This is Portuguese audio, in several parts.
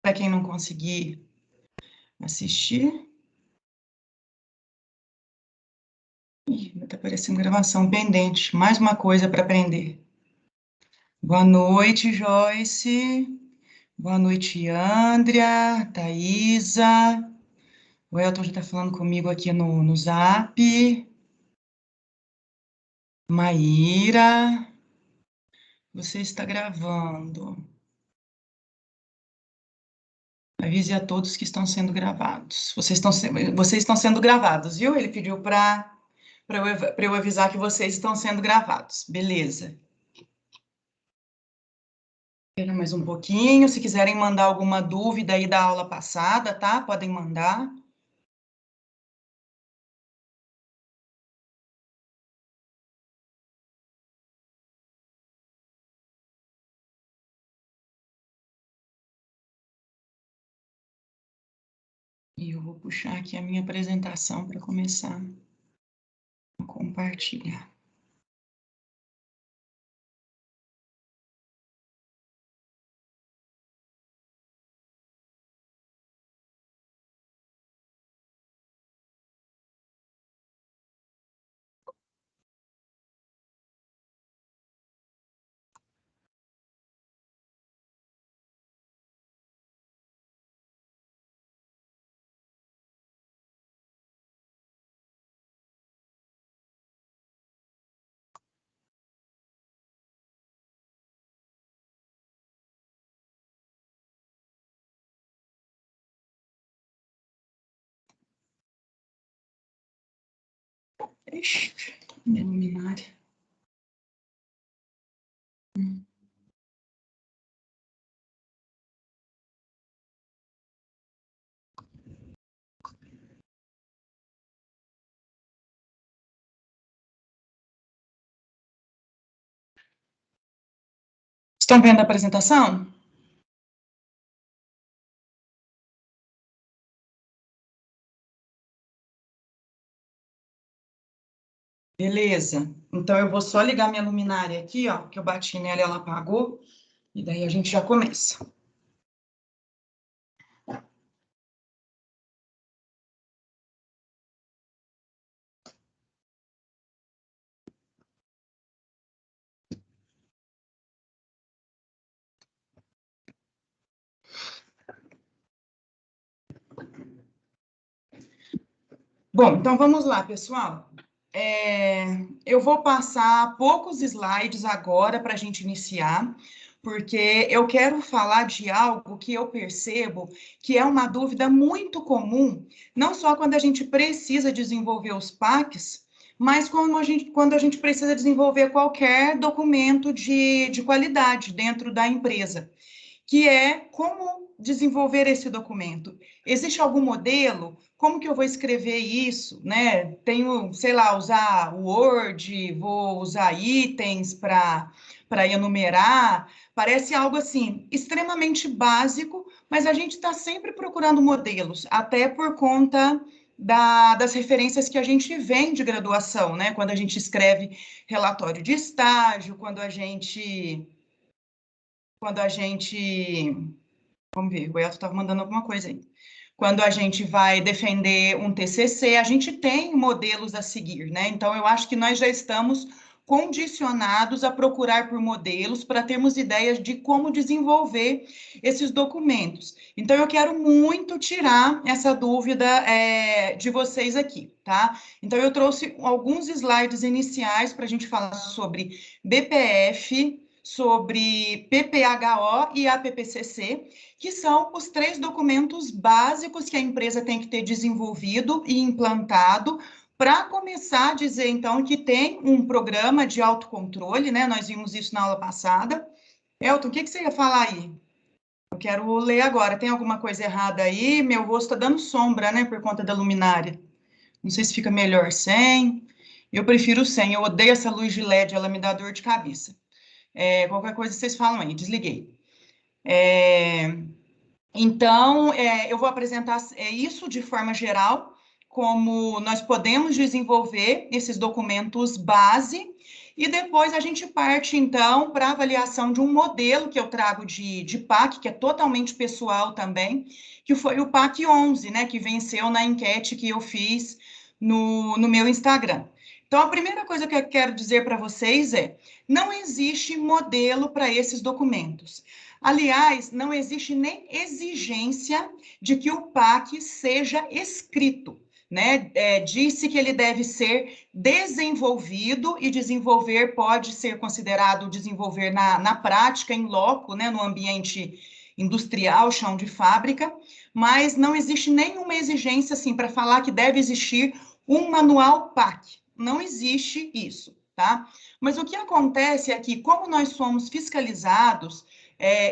Para quem não conseguir assistir. Está aparecendo gravação pendente. Mais uma coisa para aprender. Boa noite, Joyce. Boa noite, Andrea, Thaisa. O Elton já está falando comigo aqui no Zap. Maíra. Você está gravando. Avise a todos que estão sendo gravados. Vocês estão sendo gravados, viu? Ele pediu para eu avisar que vocês estão sendo gravados. Beleza. Espera mais um pouquinho. Se quiserem mandar alguma dúvida aí da aula passada, tá? Podem mandar. E eu vou puxar aqui a minha apresentação para começar a compartilhar. Ixi, minha luminária. Estão vendo a apresentação? Beleza. Então, eu vou só ligar minha luminária aqui, ó, que eu bati nela e ela apagou, e daí a gente já começa. Bom, então vamos lá, pessoal. Eu vou passar poucos slides agora para a gente iniciar, porque eu quero falar de algo que eu percebo que é uma dúvida muito comum, não só quando a gente precisa desenvolver os PACs, mas quando a gente precisa desenvolver qualquer documento de qualidade dentro da empresa, que é como desenvolver esse documento. Existe algum modelo? Como que eu vou escrever isso, né? Tenho, sei lá, usar Word, vou usar itens para enumerar. Parece algo assim extremamente básico, mas a gente está sempre procurando modelos, até por conta das referências que a gente vem de graduação, né? Quando a gente escreve relatório de estágio, quando a gente vamos ver, o Elton estava mandando alguma coisa aí. Quando a gente vai defender um TCC, a gente tem modelos a seguir, né? Então, eu acho que nós já estamos condicionados a procurar por modelos para termos ideias de como desenvolver esses documentos. Então, eu quero muito tirar essa dúvida de vocês aqui, tá? Então, eu trouxe alguns slides iniciais para a gente falar sobre BPF, sobre PPHO e APPCC, que são os 3 documentos básicos que a empresa tem que ter desenvolvido e implantado para começar a dizer, então, que tem um programa de autocontrole, né? Nós vimos isso na aula passada. Elton, o que você ia falar aí? Eu quero ler agora. Tem alguma coisa errada aí? Meu rosto está dando sombra, né, por conta da luminária. Não sei se fica melhor sem. Eu prefiro sem. Eu odeio essa luz de LED, ela me dá dor de cabeça. Qualquer coisa vocês falam aí, desliguei. Então, eu vou apresentar isso de forma geral, como nós podemos desenvolver esses documentos base, e depois a gente parte, então, para a avaliação de um modelo que eu trago de PAC, que é totalmente pessoal também, que foi o PAC 11, né, que venceu na enquete que eu fiz no meu Instagram. Então, a primeira coisa que eu quero dizer para vocês é, não existe modelo para esses documentos. Aliás, não existe nem exigência de que o PAC seja escrito, né? Disse que ele deve ser desenvolvido, e desenvolver pode ser considerado desenvolver na prática, em loco, né? No ambiente industrial, chão de fábrica, mas não existe nenhuma exigência assim para falar que deve existir um manual PAC. Não existe isso, tá? Mas o que acontece é que, como nós somos fiscalizados,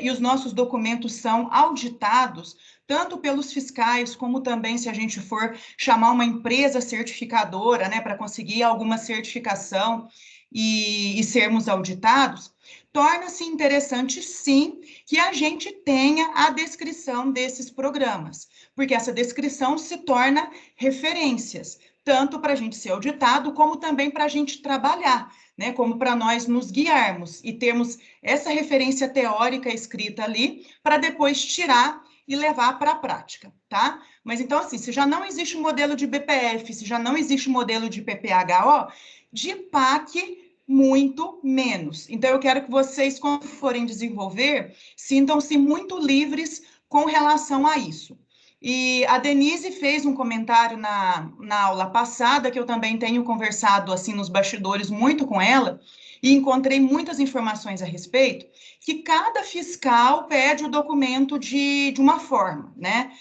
e os nossos documentos são auditados, tanto pelos fiscais, como também se a gente for chamar uma empresa certificadora, né, para conseguir alguma certificação e sermos auditados, torna-se interessante, sim, que a gente tenha a descrição desses programas, porque essa descrição se torna referências, tanto para a gente ser auditado, como também para a gente trabalhar, né, como para nós nos guiarmos e termos essa referência teórica escrita ali, para depois tirar e levar para a prática, tá? Mas então, assim, se já não existe um modelo de BPF, se já não existe um modelo de PPHO, de PAC, muito menos. Então, eu quero que vocês, quando forem desenvolver, sintam-se muito livres com relação a isso. E a Denise fez um comentário na aula passada, que eu também tenho conversado, assim, nos bastidores muito com ela, e encontrei muitas informações a respeito, que cada fiscal pede o documento de uma forma, né?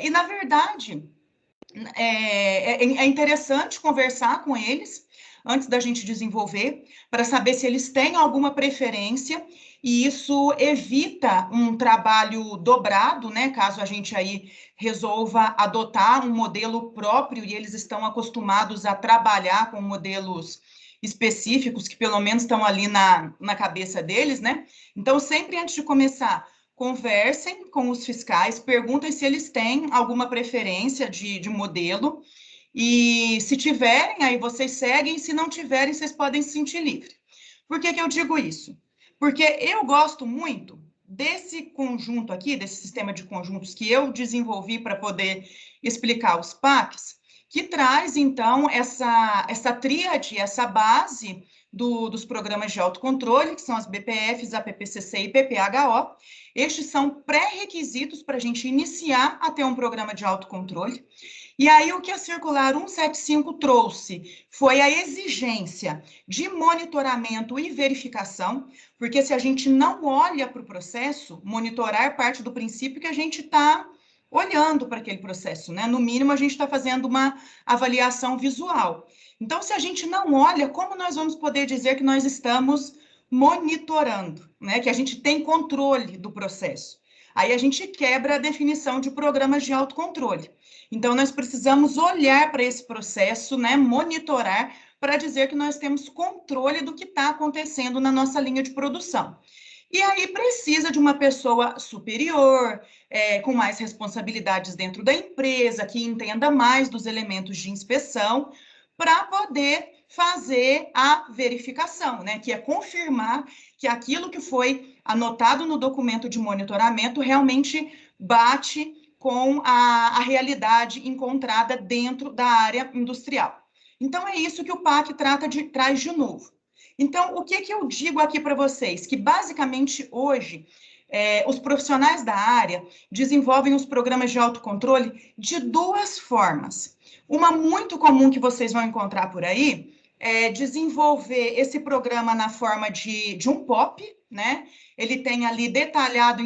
E, na verdade, é interessante conversar com eles antes da gente desenvolver, para saber se eles têm alguma preferência, e isso evita um trabalho dobrado, né? Caso a gente aí resolva adotar um modelo próprio, e eles estão acostumados a trabalhar com modelos específicos, que pelo menos estão ali na cabeça deles, né? Então, sempre antes de começar, conversem com os fiscais, perguntem se eles têm alguma preferência de modelo, e se tiverem, aí vocês seguem, se não tiverem, vocês podem se sentir livres. Por que eu digo isso? Porque eu gosto muito desse conjunto aqui, desse sistema de conjuntos que eu desenvolvi para poder explicar os PACs, que traz, então, essa tríade, essa base dos programas de autocontrole, que são as BPFs, a PPCC e PPHO. Estes são pré-requisitos para a gente iniciar a ter um programa de autocontrole. E aí, o que a Circular 175 trouxe foi a exigência de monitoramento e verificação, porque se a gente não olha para o processo, monitorar parte do princípio que a gente está olhando para aquele processo, né? No mínimo, a gente está fazendo uma avaliação visual. Então, se a gente não olha, como nós vamos poder dizer que nós estamos monitorando, né? Que a gente tem controle do processo? Aí a gente quebra a definição de programas de autocontrole. Então, nós precisamos olhar para esse processo, né? Monitorar, para dizer que nós temos controle do que está acontecendo na nossa linha de produção. E aí precisa de uma pessoa superior, com mais responsabilidades dentro da empresa, que entenda mais dos elementos de inspeção, para poder fazer a verificação, né? Que é confirmar que aquilo que foi anotado no documento de monitoramento realmente bate com a realidade encontrada dentro da área industrial. Então, é isso que o PAC traz de novo. Então, o que eu digo aqui para vocês? Que, basicamente, hoje, os profissionais da área desenvolvem os programas de autocontrole de duas formas. Uma muito comum que vocês vão encontrar por aí é desenvolver esse programa na forma de um POP, né? Ele tem ali detalhado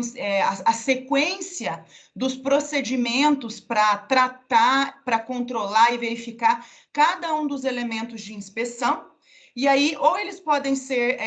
a sequência dos procedimentos para tratar, para controlar e verificar cada um dos elementos de inspeção. E aí, ou eles podem ser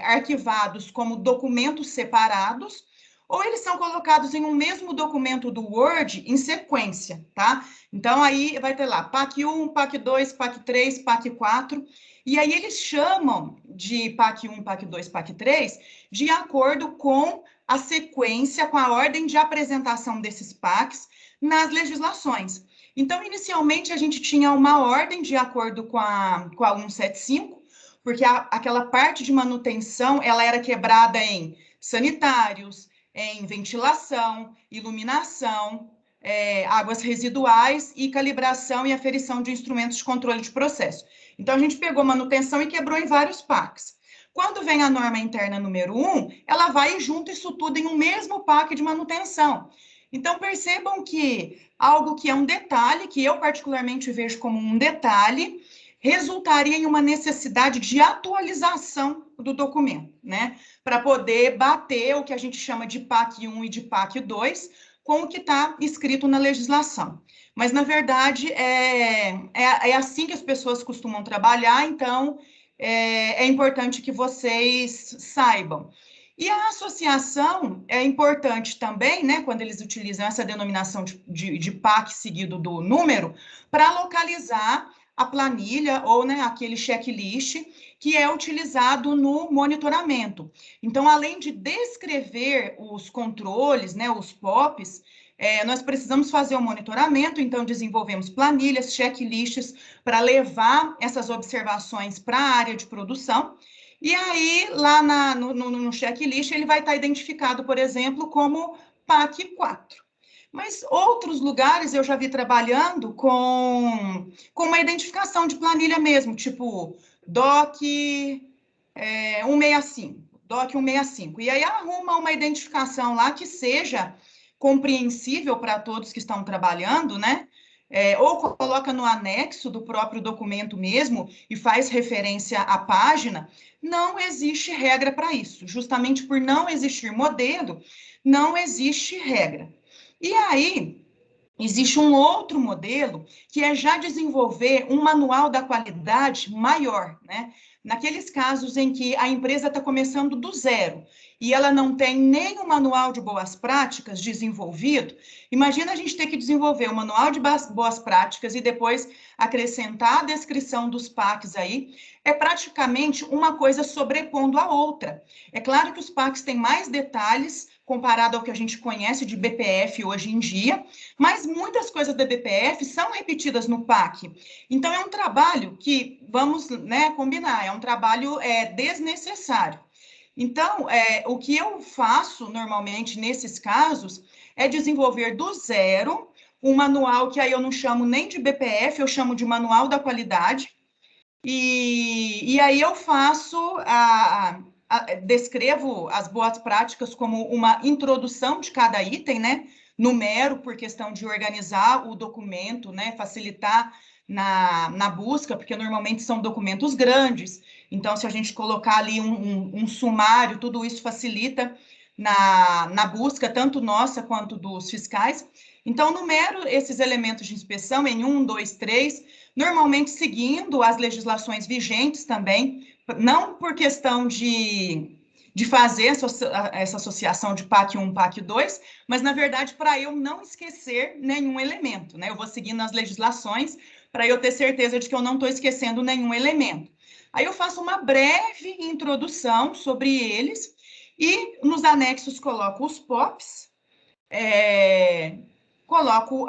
arquivados como documentos separados, ou eles são colocados em um mesmo documento do Word em sequência, tá? Então, aí vai ter lá PAC 1, PAC 2, PAC 3, PAC 4, e aí eles chamam de PAC 1, PAC 2, PAC 3, de acordo com a sequência, com a ordem de apresentação desses PACs nas legislações. Então, inicialmente, a gente tinha uma ordem de acordo com a 175, porque aquela parte de manutenção, ela era quebrada em sanitários, em ventilação, iluminação, águas residuais e calibração e aferição de instrumentos de controle de processo. Então, a gente pegou manutenção e quebrou em vários PACs. Quando vem a norma interna número 1, ela vai e junta isso tudo em um mesmo PAC de manutenção. Então, percebam que algo que é um detalhe, que eu particularmente vejo como um detalhe, resultaria em uma necessidade de atualização do documento, né? Para poder bater o que a gente chama de PAC 1 e de PAC 2 com o que está escrito na legislação. Mas, na verdade, é assim que as pessoas costumam trabalhar, então é importante que vocês saibam. E a associação é importante também, né, quando eles utilizam essa denominação de PAC seguido do número, para localizar a planilha ou, né, aquele checklist que é utilizado no monitoramento. Então, além de descrever os controles, né, os POPs, nós precisamos fazer o monitoramento, então desenvolvemos planilhas, checklists para levar essas observações para a área de produção. E aí, lá no checklist, ele vai estar identificado, por exemplo, como PAC 4. Mas outros lugares eu já vi trabalhando com uma identificação de planilha mesmo, tipo DOC 165, DOC 165. E aí arruma uma identificação lá que seja compreensível para todos que estão trabalhando, né? Ou coloca no anexo do próprio documento mesmo e faz referência à página. Não existe regra para isso. Justamente por não existir modelo, não existe regra. E aí, existe um outro modelo que é já desenvolver um manual da qualidade maior, né? Naqueles casos em que a empresa está começando do zero e ela não tem nem um manual de boas práticas desenvolvido, imagina a gente ter que desenvolver um manual de boas práticas e depois acrescentar a descrição dos PACs aí, é praticamente uma coisa sobrepondo a outra. É claro que os PACs têm mais detalhes comparado ao que a gente conhece de BPF hoje em dia, mas muitas coisas da BPF são repetidas no PAC. Então, é um trabalho que, vamos, né, combinar, é um trabalho desnecessário. Então, o que eu faço normalmente nesses casos é desenvolver do zero um manual que aí eu não chamo nem de BPF, eu chamo de manual da qualidade, e aí eu faço descrevo as boas práticas como uma introdução de cada item, né? Numero por questão de organizar o documento, né? Facilitar na busca, porque normalmente são documentos grandes. Então, se a gente colocar ali um sumário, tudo isso facilita na busca, tanto nossa quanto dos fiscais. Então, numero esses elementos de inspeção em 1, 2, 3, normalmente seguindo as legislações vigentes também, não por questão de fazer essa associação de PAC 1, PAC 2, mas, na verdade, para eu não esquecer nenhum elemento, né? Eu vou seguindo as legislações para eu ter certeza de que eu não estou esquecendo nenhum elemento. Aí eu faço uma breve introdução sobre eles e nos anexos coloco os POPs, coloco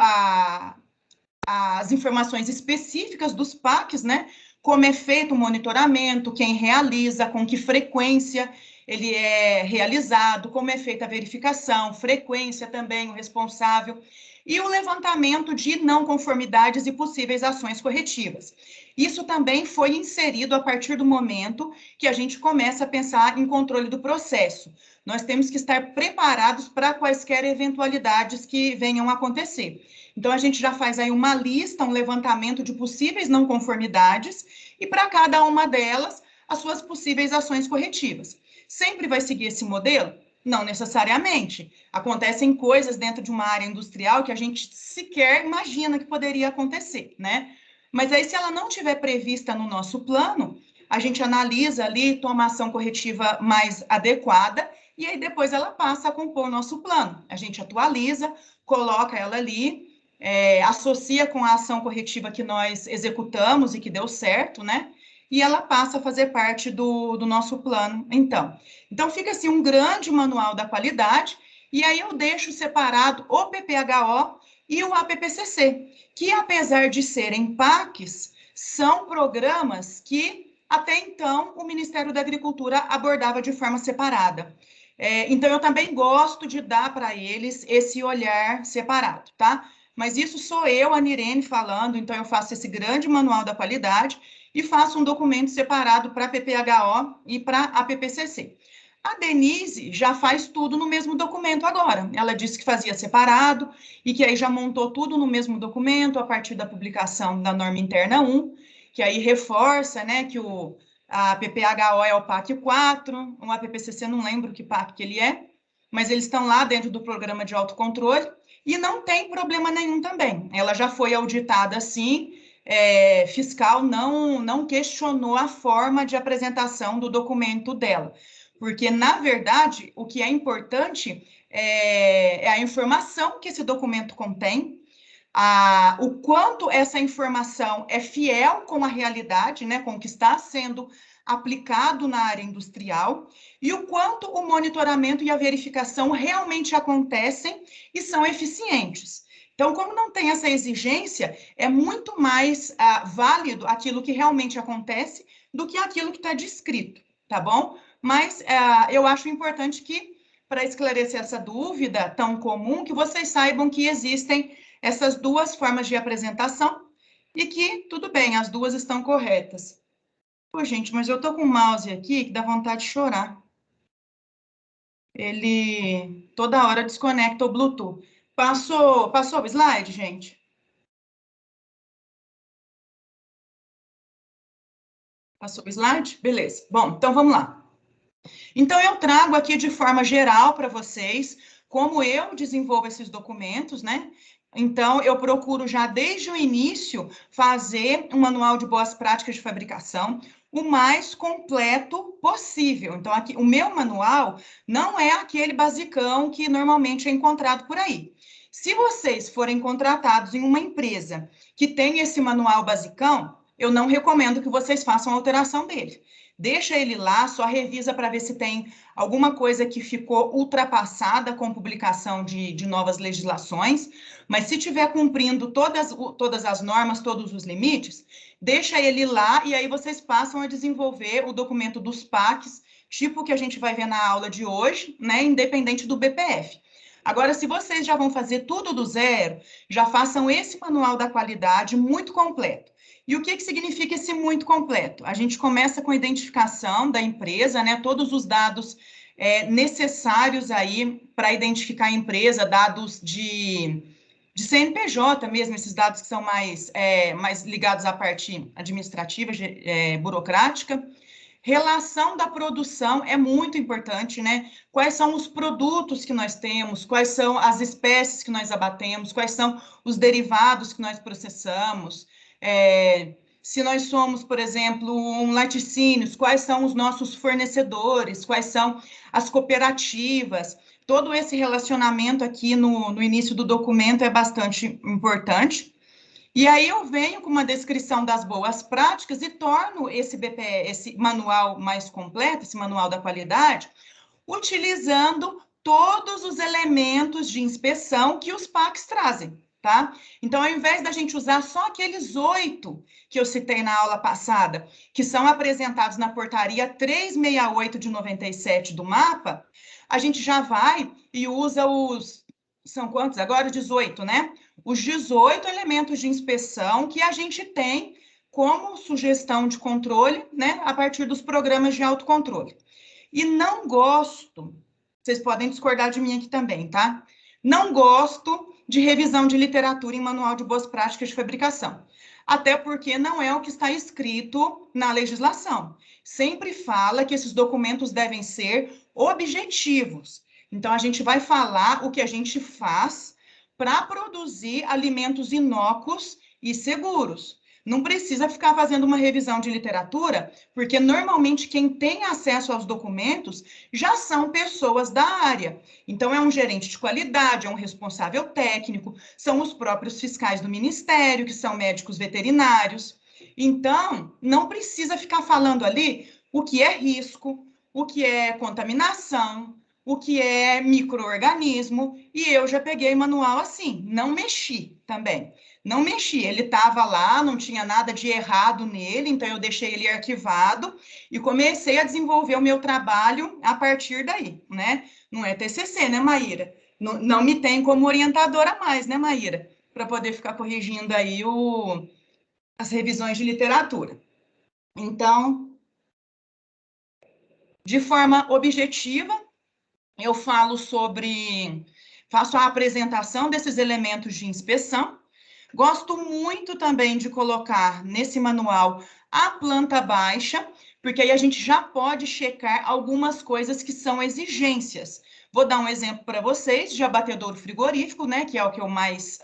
as informações específicas dos PACs, né? Como é feito o monitoramento, quem realiza, com que frequência ele é realizado, como é feita a verificação, frequência também, o responsável, e o levantamento de não conformidades e possíveis ações corretivas. Isso também foi inserido a partir do momento que a gente começa a pensar em controle do processo. Nós temos que estar preparados para quaisquer eventualidades que venham a acontecer. Então, a gente já faz aí uma lista, um levantamento de possíveis não conformidades e para cada uma delas, as suas possíveis ações corretivas. Sempre vai seguir esse modelo? Não necessariamente. Acontecem coisas dentro de uma área industrial que a gente sequer imagina que poderia acontecer, né? Mas aí, se ela não estiver prevista no nosso plano, a gente analisa ali, toma a ação corretiva mais adequada e aí depois ela passa a compor o nosso plano. A gente atualiza, coloca ela ali, associa com a ação corretiva que nós executamos e que deu certo, né? E ela passa a fazer parte do nosso plano, Então, fica assim um grande manual da qualidade, e aí eu deixo separado o PPHO e o APPCC, que apesar de serem PACs, são programas que Até então, o Ministério da Agricultura abordava de forma separada. Então, eu também gosto de dar para eles esse olhar separado, tá? Mas isso sou eu, a Nirene, falando, então eu faço esse grande manual da qualidade e faço um documento separado para a PPHO e para a PPCC. A Denise já faz tudo no mesmo documento agora. Ela disse que fazia separado e que aí já montou tudo no mesmo documento a partir da publicação da norma interna 1, que aí reforça, né, que a PPHO é o PAC 4, o APPCC não lembro que PAC que ele é, mas eles estão lá dentro do programa de autocontrole e não tem problema nenhum também. Ela já foi auditada assim, fiscal não questionou a forma de apresentação do documento dela, porque, na verdade, o que é importante é a informação que esse documento contém, o quanto essa informação é fiel com a realidade, né, com o que está sendo aplicado na área industrial, e o quanto o monitoramento e a verificação realmente acontecem e são eficientes. Então, como não tem essa exigência, é muito mais válido aquilo que realmente acontece do que aquilo que está descrito, tá bom? Mas eu acho importante que, para esclarecer essa dúvida tão comum, que vocês saibam que existem essas duas formas de apresentação e que, tudo bem, as duas estão corretas. Pô, gente, mas eu tô com o mouse aqui que dá vontade de chorar. Ele toda hora desconecta o Bluetooth. Passou o slide, gente? Passou o slide? Beleza. Bom, então vamos lá. Então, eu trago aqui de forma geral para vocês como eu desenvolvo esses documentos, né? Então, eu procuro já desde o início fazer um manual de boas práticas de fabricação o mais completo possível. Então, aqui, o meu manual não é aquele basicão que normalmente é encontrado por aí. Se vocês forem contratados em uma empresa que tem esse manual basicão, eu não recomendo que vocês façam alteração dele. Deixa ele lá, só revisa para ver se tem alguma coisa que ficou ultrapassada com publicação de novas legislações, mas se estiver cumprindo todas as normas, todos os limites, deixa ele lá e aí vocês passam a desenvolver o documento dos PACs, tipo que a gente vai ver na aula de hoje, né, independente do BPF. Agora, se vocês já vão fazer tudo do zero, já façam esse manual da qualidade muito completo. E o que significa esse muito completo? A gente começa com a identificação da empresa, né? Todos os dados necessários aí para identificar a empresa, dados de CNPJ mesmo, esses dados que são mais ligados à parte administrativa, burocrática. Relação da produção é muito importante, né? Quais são os produtos que nós temos, quais são as espécies que nós abatemos, quais são os derivados que nós processamos, se nós somos, por exemplo, um laticínios, quais são os nossos fornecedores, quais são as cooperativas. Todo esse relacionamento aqui no início do documento é bastante importante. E aí eu venho com uma descrição das boas práticas e torno esse BPE, esse manual mais completo, esse manual da qualidade, utilizando todos os elementos de inspeção que os PACs trazem, tá? Então, ao invés da gente usar só aqueles 8 que eu citei na aula passada, que são apresentados na portaria 368 de 97 do MAPA, a gente já vai e usa são quantos? Agora 18, né? Os 18 elementos de inspeção que a gente tem como sugestão de controle, né, a partir dos programas de autocontrole. E não gosto, vocês podem discordar de mim aqui também, tá? Não gosto de revisão de literatura em manual de boas práticas de fabricação. Até porque não é o que está escrito na legislação. Sempre fala que esses documentos devem ser objetivos. Então, a gente vai falar o que a gente faz para produzir alimentos inócuos e seguros. Não precisa ficar fazendo uma revisão de literatura, porque normalmente quem tem acesso aos documentos já são pessoas da área. Então, é um gerente de qualidade, é um responsável técnico, são os próprios fiscais do Ministério, que são médicos veterinários. Então, não precisa ficar falando ali o que é risco, o que é contaminação, o que é micro-organismo, e eu já peguei manual assim, não mexi também. Não mexi, ele estava lá, não tinha nada de errado nele, então eu deixei ele arquivado e comecei a desenvolver o meu trabalho a partir daí, né? Não é TCC, né, Maíra? Não, não me tem como orientadora mais, né, Maíra? Para poder ficar corrigindo aí as revisões de literatura. Então, de forma objetiva, eu faço a apresentação desses elementos de inspeção. Gosto muito também de colocar nesse manual a planta baixa, porque aí a gente já pode checar algumas coisas que são exigências. Vou dar um exemplo para vocês de abatedouro frigorífico, né, que é o que eu mais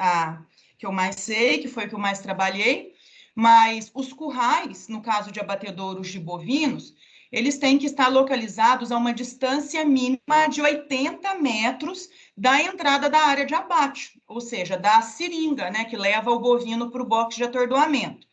sei, que foi o que eu mais trabalhei, mas os currais, no caso de abatedouros de bovinos, eles têm que estar localizados a uma distância mínima de 80 metros da entrada da área de abate, ou seja, da seringa, né, que leva o bovino para o box de atordoamento.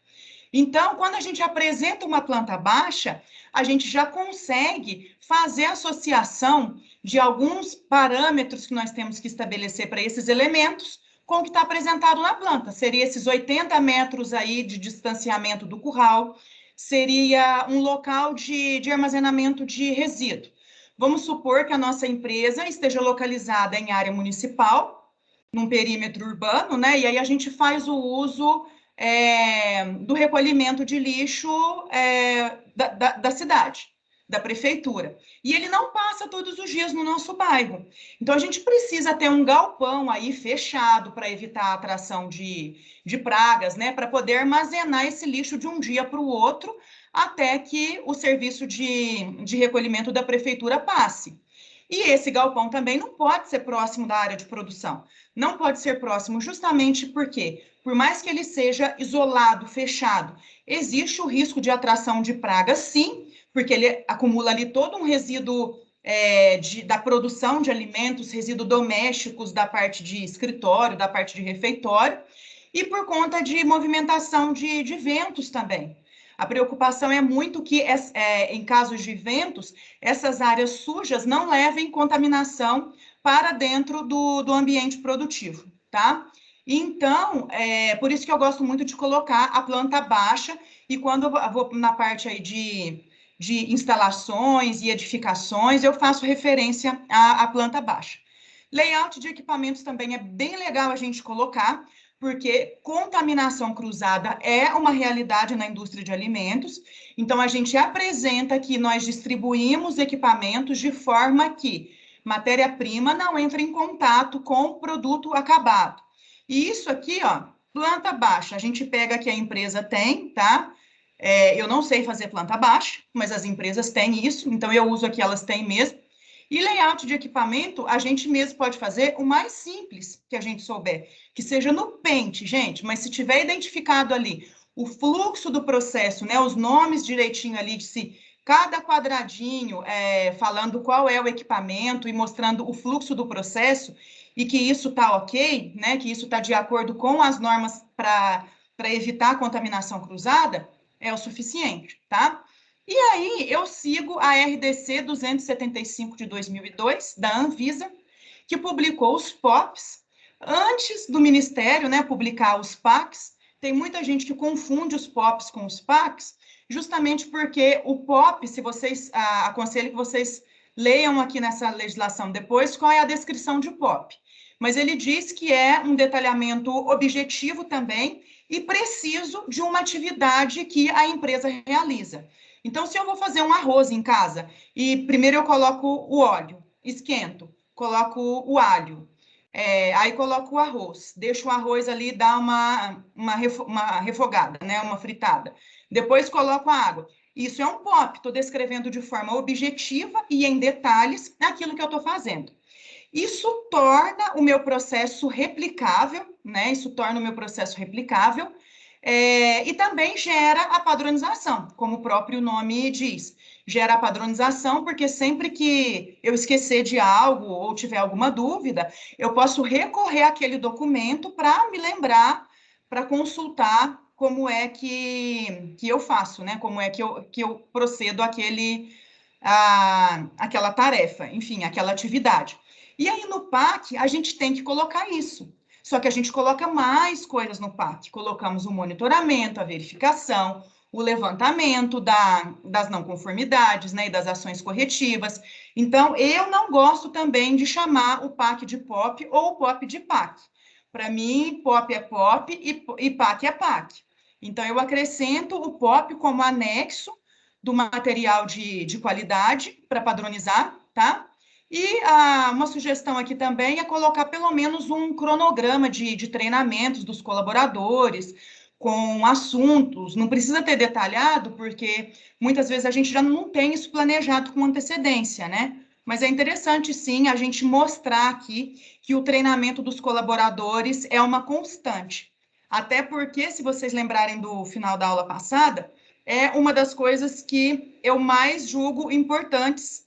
Então, quando a gente apresenta uma planta baixa, a gente já consegue fazer a associação de alguns parâmetros que nós temos que estabelecer para esses elementos com o que está apresentado na planta. Seria esses 80 metros aí de distanciamento do curral, seria um local de armazenamento de resíduo. Vamos supor que a nossa empresa esteja localizada em área municipal, num perímetro urbano, né? E aí a gente faz o uso do recolhimento de lixo da cidade, da prefeitura. E ele não passa todos os dias no nosso bairro. Então, a gente precisa ter um galpão aí fechado para evitar a atração de pragas, né? Para poder armazenar esse lixo de um dia para o outro, até que o serviço de recolhimento da prefeitura passe. E esse galpão também não pode ser próximo da área de produção. Não pode ser próximo justamente porque, por mais que ele seja isolado, fechado, existe o risco de atração de pragas, sim, porque ele acumula ali todo um resíduo da produção de alimentos, resíduos domésticos da parte de escritório, da parte de refeitório, e por conta de movimentação de ventos também. A preocupação é muito que, em casos de ventos, essas áreas sujas não levem contaminação para dentro do ambiente produtivo, tá? Então, por isso que eu gosto muito de colocar a planta baixa, e quando eu vou na parte aí de instalações e edificações, eu faço referência à planta baixa. Layout de equipamentos também é bem legal a gente colocar, porque contaminação cruzada é uma realidade na indústria de alimentos. Então, a gente apresenta que nós distribuímos equipamentos de forma que matéria-prima não entre em contato com o produto acabado. E isso aqui, ó, planta baixa, a gente pega que a empresa tem, tá? Eu não sei fazer planta baixa, mas as empresas têm isso, então eu uso aqui, elas têm mesmo. E layout de equipamento, a gente mesmo pode fazer o mais simples que a gente souber, que seja no Paint, gente, mas se tiver identificado ali o fluxo do processo, né, os nomes direitinho ali de se cada quadradinho falando qual é o equipamento e mostrando o fluxo do processo e que isso está ok, né, que isso está de acordo com as normas para evitar a contaminação cruzada, é o suficiente, tá? E aí eu sigo a RDC 275 de 2002, da Anvisa, que publicou os POPs, antes do Ministério, né, publicar os PACs. Tem muita gente que confunde os POPs com os PACs, justamente porque o POP, se vocês, aconselho que vocês leiam aqui nessa legislação depois, qual é a descrição de POP. Mas ele diz que é um detalhamento objetivo também e preciso de uma atividade que a empresa realiza. Então, se eu vou fazer um arroz em casa e primeiro eu coloco o óleo, esquento, coloco o alho, aí coloco o arroz, deixo o arroz ali dar uma refogada, né, uma fritada. Depois coloco a água. Isso é um POP, estou descrevendo de forma objetiva e em detalhes aquilo que eu estou fazendo. Isso torna o meu processo replicável, né? Isso torna o meu processo replicável e também gera a padronização, como o próprio nome diz. Gera a padronização porque sempre que eu esquecer de algo ou tiver alguma dúvida, eu posso recorrer àquele documento para me lembrar, para consultar como é que eu faço, né? Como é que eu procedo aquela tarefa, enfim, aquela atividade. E aí, no PAC, a gente tem que colocar isso. Só que a gente coloca mais coisas no PAC. Colocamos o monitoramento, a verificação, o levantamento das não conformidades, né, e das ações corretivas. Então, eu não gosto também de chamar o PAC de POP ou o POP de PAC. Para mim, POP é POP e PAC é PAC. Então, eu acrescento o POP como anexo do material de qualidade para padronizar, tá? E uma sugestão aqui também é colocar pelo menos um cronograma de treinamentos dos colaboradores, com assuntos, não precisa ter detalhado, porque muitas vezes a gente já não tem isso planejado com antecedência, né? Mas é interessante, sim, a gente mostrar aqui que o treinamento dos colaboradores é uma constante. Até porque, se vocês lembrarem do final da aula passada, é uma das coisas que eu mais julgo importantes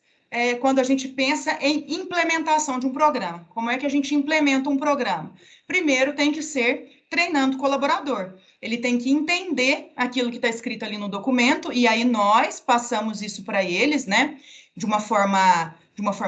quando a gente pensa em implementação de um programa. Como é que a gente implementa um programa? Primeiro, tem que ser treinando o colaborador. Ele tem que entender aquilo que está escrito ali no documento, e aí nós passamos isso para eles, né? De uma forma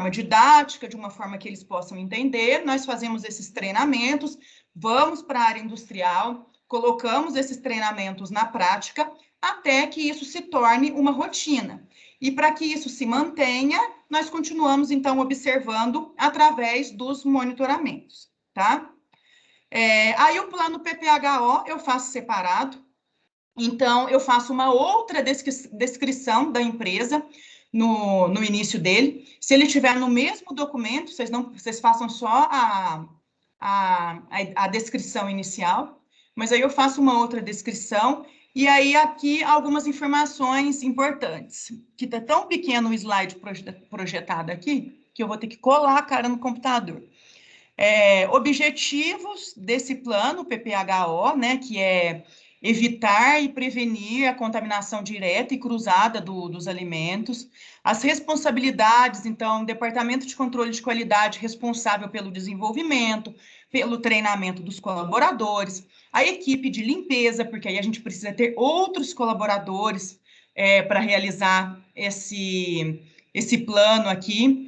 didática, de uma forma que eles possam entender. Nós fazemos esses treinamentos, vamos para a área industrial, colocamos esses treinamentos na prática, até que isso se torne uma rotina. E para que isso se mantenha, nós continuamos, então, observando através dos monitoramentos, tá? Aí o plano PPHO eu faço separado, então eu faço uma outra descrição da empresa no início dele. Se ele estiver no mesmo documento, vocês façam só a descrição inicial, mas aí eu faço uma outra descrição, e aí aqui algumas informações importantes, que está tão pequeno o slide projetado aqui, que eu vou ter que colar a cara no computador. Objetivos desse plano PPHO, né, que é evitar e prevenir a contaminação direta e cruzada dos alimentos, as responsabilidades, então, o Departamento de Controle de Qualidade responsável pelo desenvolvimento, pelo treinamento dos colaboradores, a equipe de limpeza, porque aí a gente precisa ter outros colaboradores para realizar esse plano aqui,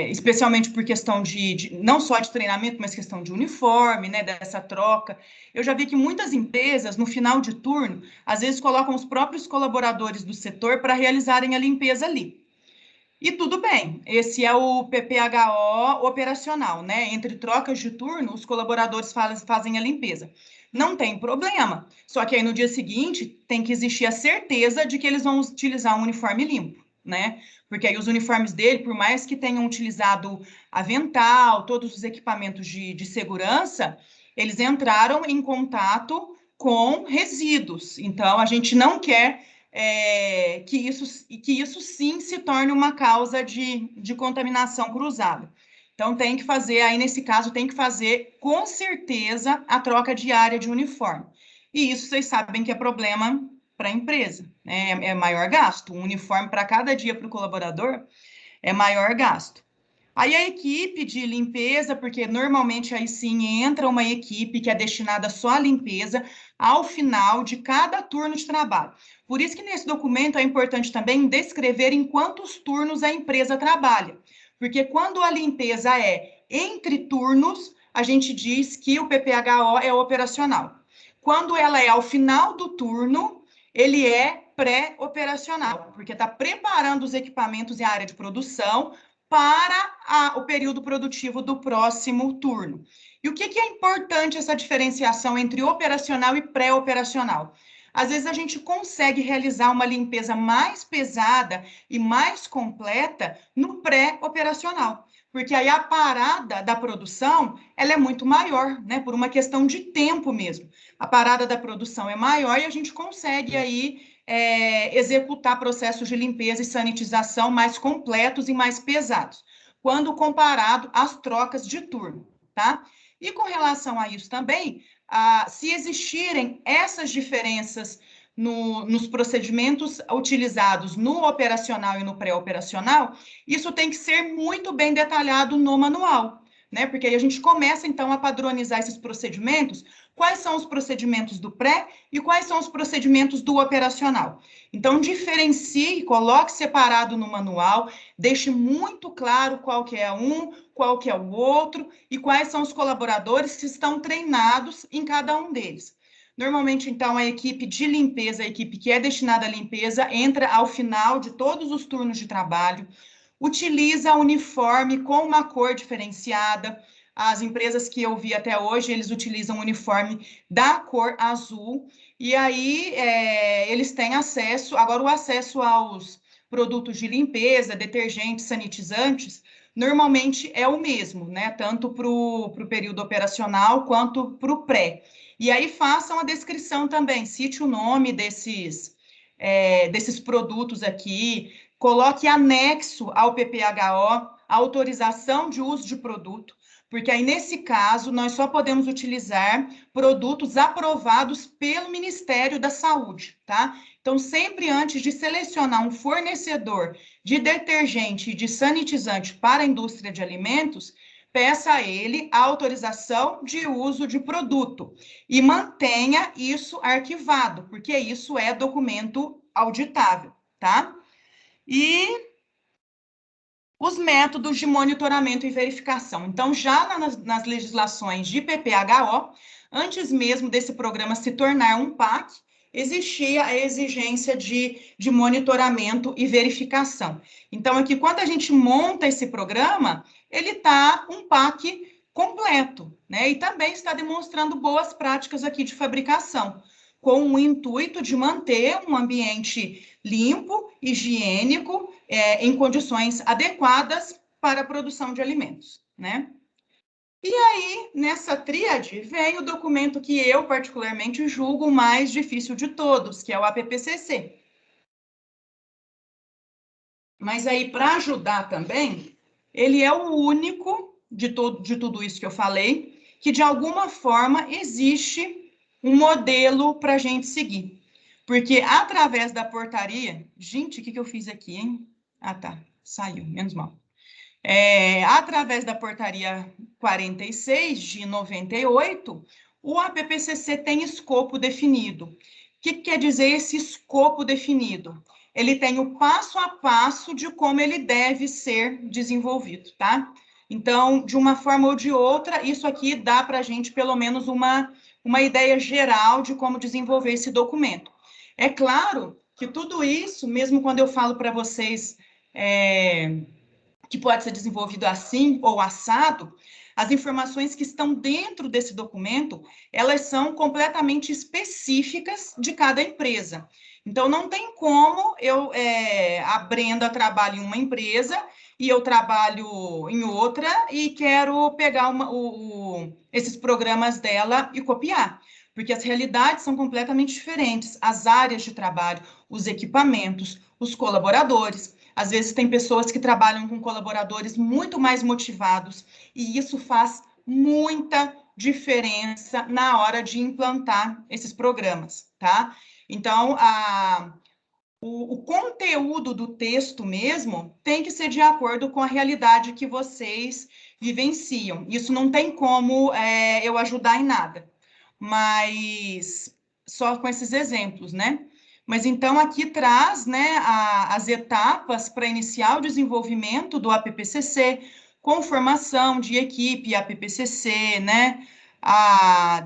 especialmente por questão não só de treinamento, mas questão de uniforme, né, dessa troca. Eu já vi que muitas empresas, no final de turno, às vezes colocam os próprios colaboradores do setor para realizarem a limpeza ali. E tudo bem, esse é o PPHO operacional, né? Entre trocas de turno, os colaboradores fazem a limpeza. Não tem problema, só que aí no dia seguinte tem que existir a certeza de que eles vão utilizar um uniforme limpo, né? Porque aí os uniformes dele, por mais que tenham utilizado avental, todos os equipamentos de segurança, eles entraram em contato com resíduos. Então, a gente não quer que isso sim se torne uma causa de contaminação cruzada. Então, tem que fazer, aí nesse caso, tem que fazer com certeza a troca diária de uniforme. E isso vocês sabem que é problema para a empresa, né? É maior gasto. Um uniforme para cada dia para o colaborador é maior gasto. Aí a equipe de limpeza, porque normalmente aí sim entra uma equipe que é destinada só à limpeza ao final de cada turno de trabalho. Por isso que nesse documento é importante também descrever em quantos turnos a empresa trabalha. Porque quando a limpeza é entre turnos, a gente diz que o PPHO é operacional. Quando ela é ao final do turno, ele é pré-operacional, porque está preparando os equipamentos e a área de produção para o período produtivo do próximo turno. E o que é importante essa diferenciação entre operacional e pré-operacional? Às vezes a gente consegue realizar uma limpeza mais pesada e mais completa no pré-operacional, porque aí a parada da produção ela é muito maior, né? Por uma questão de tempo mesmo. A parada da produção é maior e a gente consegue aí executar processos de limpeza e sanitização mais completos e mais pesados, quando comparado às trocas de turno, tá? E com relação a isso também, se existirem essas diferenças nos procedimentos utilizados no operacional e no pré-operacional, isso tem que ser muito bem detalhado no manual, né? Porque aí a gente começa, então, a padronizar esses procedimentos. Quais são os procedimentos do pré e quais são os procedimentos do operacional. Então, diferencie, coloque separado no manual, deixe muito claro qual que é um, qual que é o outro e quais são os colaboradores que estão treinados em cada um deles. Normalmente, então, a equipe de limpeza, a equipe que é destinada à limpeza, entra ao final de todos os turnos de trabalho, utiliza uniforme com uma cor diferenciada. As empresas que eu vi até hoje, eles utilizam o uniforme da cor azul, e aí eles têm acesso, agora o acesso aos produtos de limpeza, detergentes, sanitizantes, normalmente é o mesmo, né? Tanto para o período operacional quanto para o pré. E aí façam a descrição também, cite o nome desses produtos aqui, coloque anexo ao PPHO a autorização de uso de produto, porque aí, nesse caso, nós só podemos utilizar produtos aprovados pelo Ministério da Saúde, tá? Então, sempre antes de selecionar um fornecedor de detergente e de sanitizante para a indústria de alimentos, peça a ele a autorização de uso de produto e mantenha isso arquivado, porque isso é documento auditável, tá? E os métodos de monitoramento e verificação. Então, já nas legislações de PPHO, antes mesmo desse programa se tornar um PAC, existia a exigência de monitoramento e verificação. Então, aqui, quando a gente monta esse programa, ele está um PAC completo, né? E também está demonstrando boas práticas aqui de fabricação, com o intuito de manter um ambiente limpo, higiênico, em condições adequadas para a produção de alimentos, né? E aí, nessa tríade, vem o documento que eu, particularmente, julgo o mais difícil de todos, que é o APPCC. Mas aí, para ajudar também, ele é o único de tudo isso que eu falei, que de alguma forma existe um modelo para a gente seguir. Porque através da portaria... Gente, o que eu fiz aqui, hein? Ah, tá. Saiu, menos mal. Através da portaria 46 de 98, o APPCC tem escopo definido. O que quer dizer esse escopo definido? Ele tem o passo a passo de como ele deve ser desenvolvido, tá? Então, de uma forma ou de outra, isso aqui dá para a gente, pelo menos, uma ideia geral de como desenvolver esse documento. É claro que tudo isso, mesmo quando eu falo para vocês que pode ser desenvolvido assim ou assado, as informações que estão dentro desse documento, elas são completamente específicas de cada empresa. Então, não tem como a Brenda trabalha em uma empresa e eu trabalho em outra e quero pegar esses programas dela e copiar, porque as realidades são completamente diferentes, as áreas de trabalho, os equipamentos, os colaboradores. Às vezes tem pessoas que trabalham com colaboradores muito mais motivados e isso faz muita diferença na hora de implantar esses programas, tá? Então, o conteúdo do texto mesmo tem que ser de acordo com a realidade que vocês vivenciam. Isso não tem como eu ajudar em nada, mas só com esses exemplos, né? Mas então aqui traz, né, as etapas para iniciar o desenvolvimento do APPCC, com formação de equipe APPCC, né?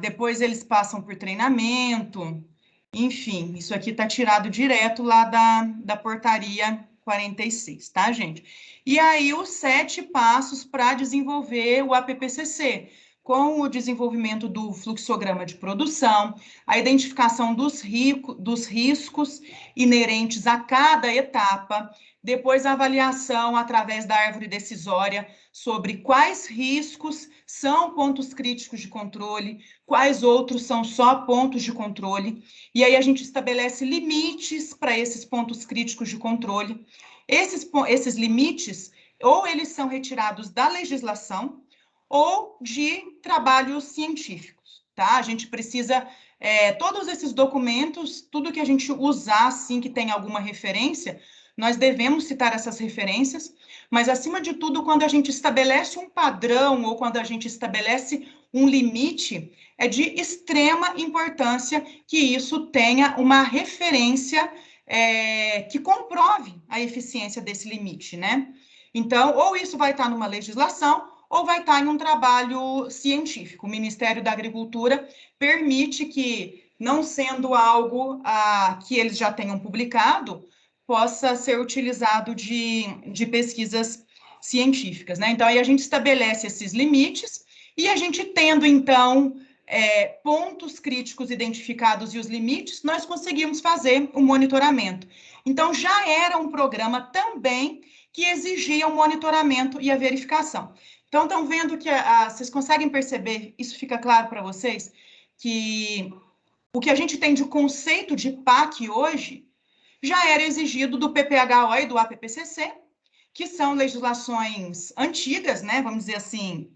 Depois eles passam por treinamento, enfim, isso aqui está tirado direto lá da portaria 46, tá, gente? E aí os 7 passos para desenvolver o APPCC, com o desenvolvimento do fluxograma de produção, a identificação dos riscos inerentes a cada etapa, depois a avaliação através da árvore decisória sobre quais riscos são pontos críticos de controle, quais outros são só pontos de controle, e aí a gente estabelece limites para esses pontos críticos de controle. Esses limites, ou eles são retirados da legislação, ou de trabalhos científicos, tá? A gente precisa, todos esses documentos, tudo que a gente usar, assim, que tem alguma referência, nós devemos citar essas referências, mas, acima de tudo, quando a gente estabelece um padrão ou quando a gente estabelece um limite, é de extrema importância que isso tenha uma referência que comprove a eficiência desse limite, né? Então, ou isso vai estar numa legislação, ou vai estar em um trabalho científico. O Ministério da Agricultura permite que, não sendo algo que eles já tenham publicado, possa ser utilizado de pesquisas científicas, né? Então, aí a gente estabelece esses limites e a gente tendo, então, pontos críticos identificados e os limites, nós conseguimos fazer o monitoramento. Então, já era um programa também que exigia o monitoramento e a verificação. Então, estão vendo que vocês conseguem perceber, isso fica claro para vocês, que o que a gente tem de conceito de PAC hoje já era exigido do PPHO e do APPCC, que são legislações antigas, né? Vamos dizer assim,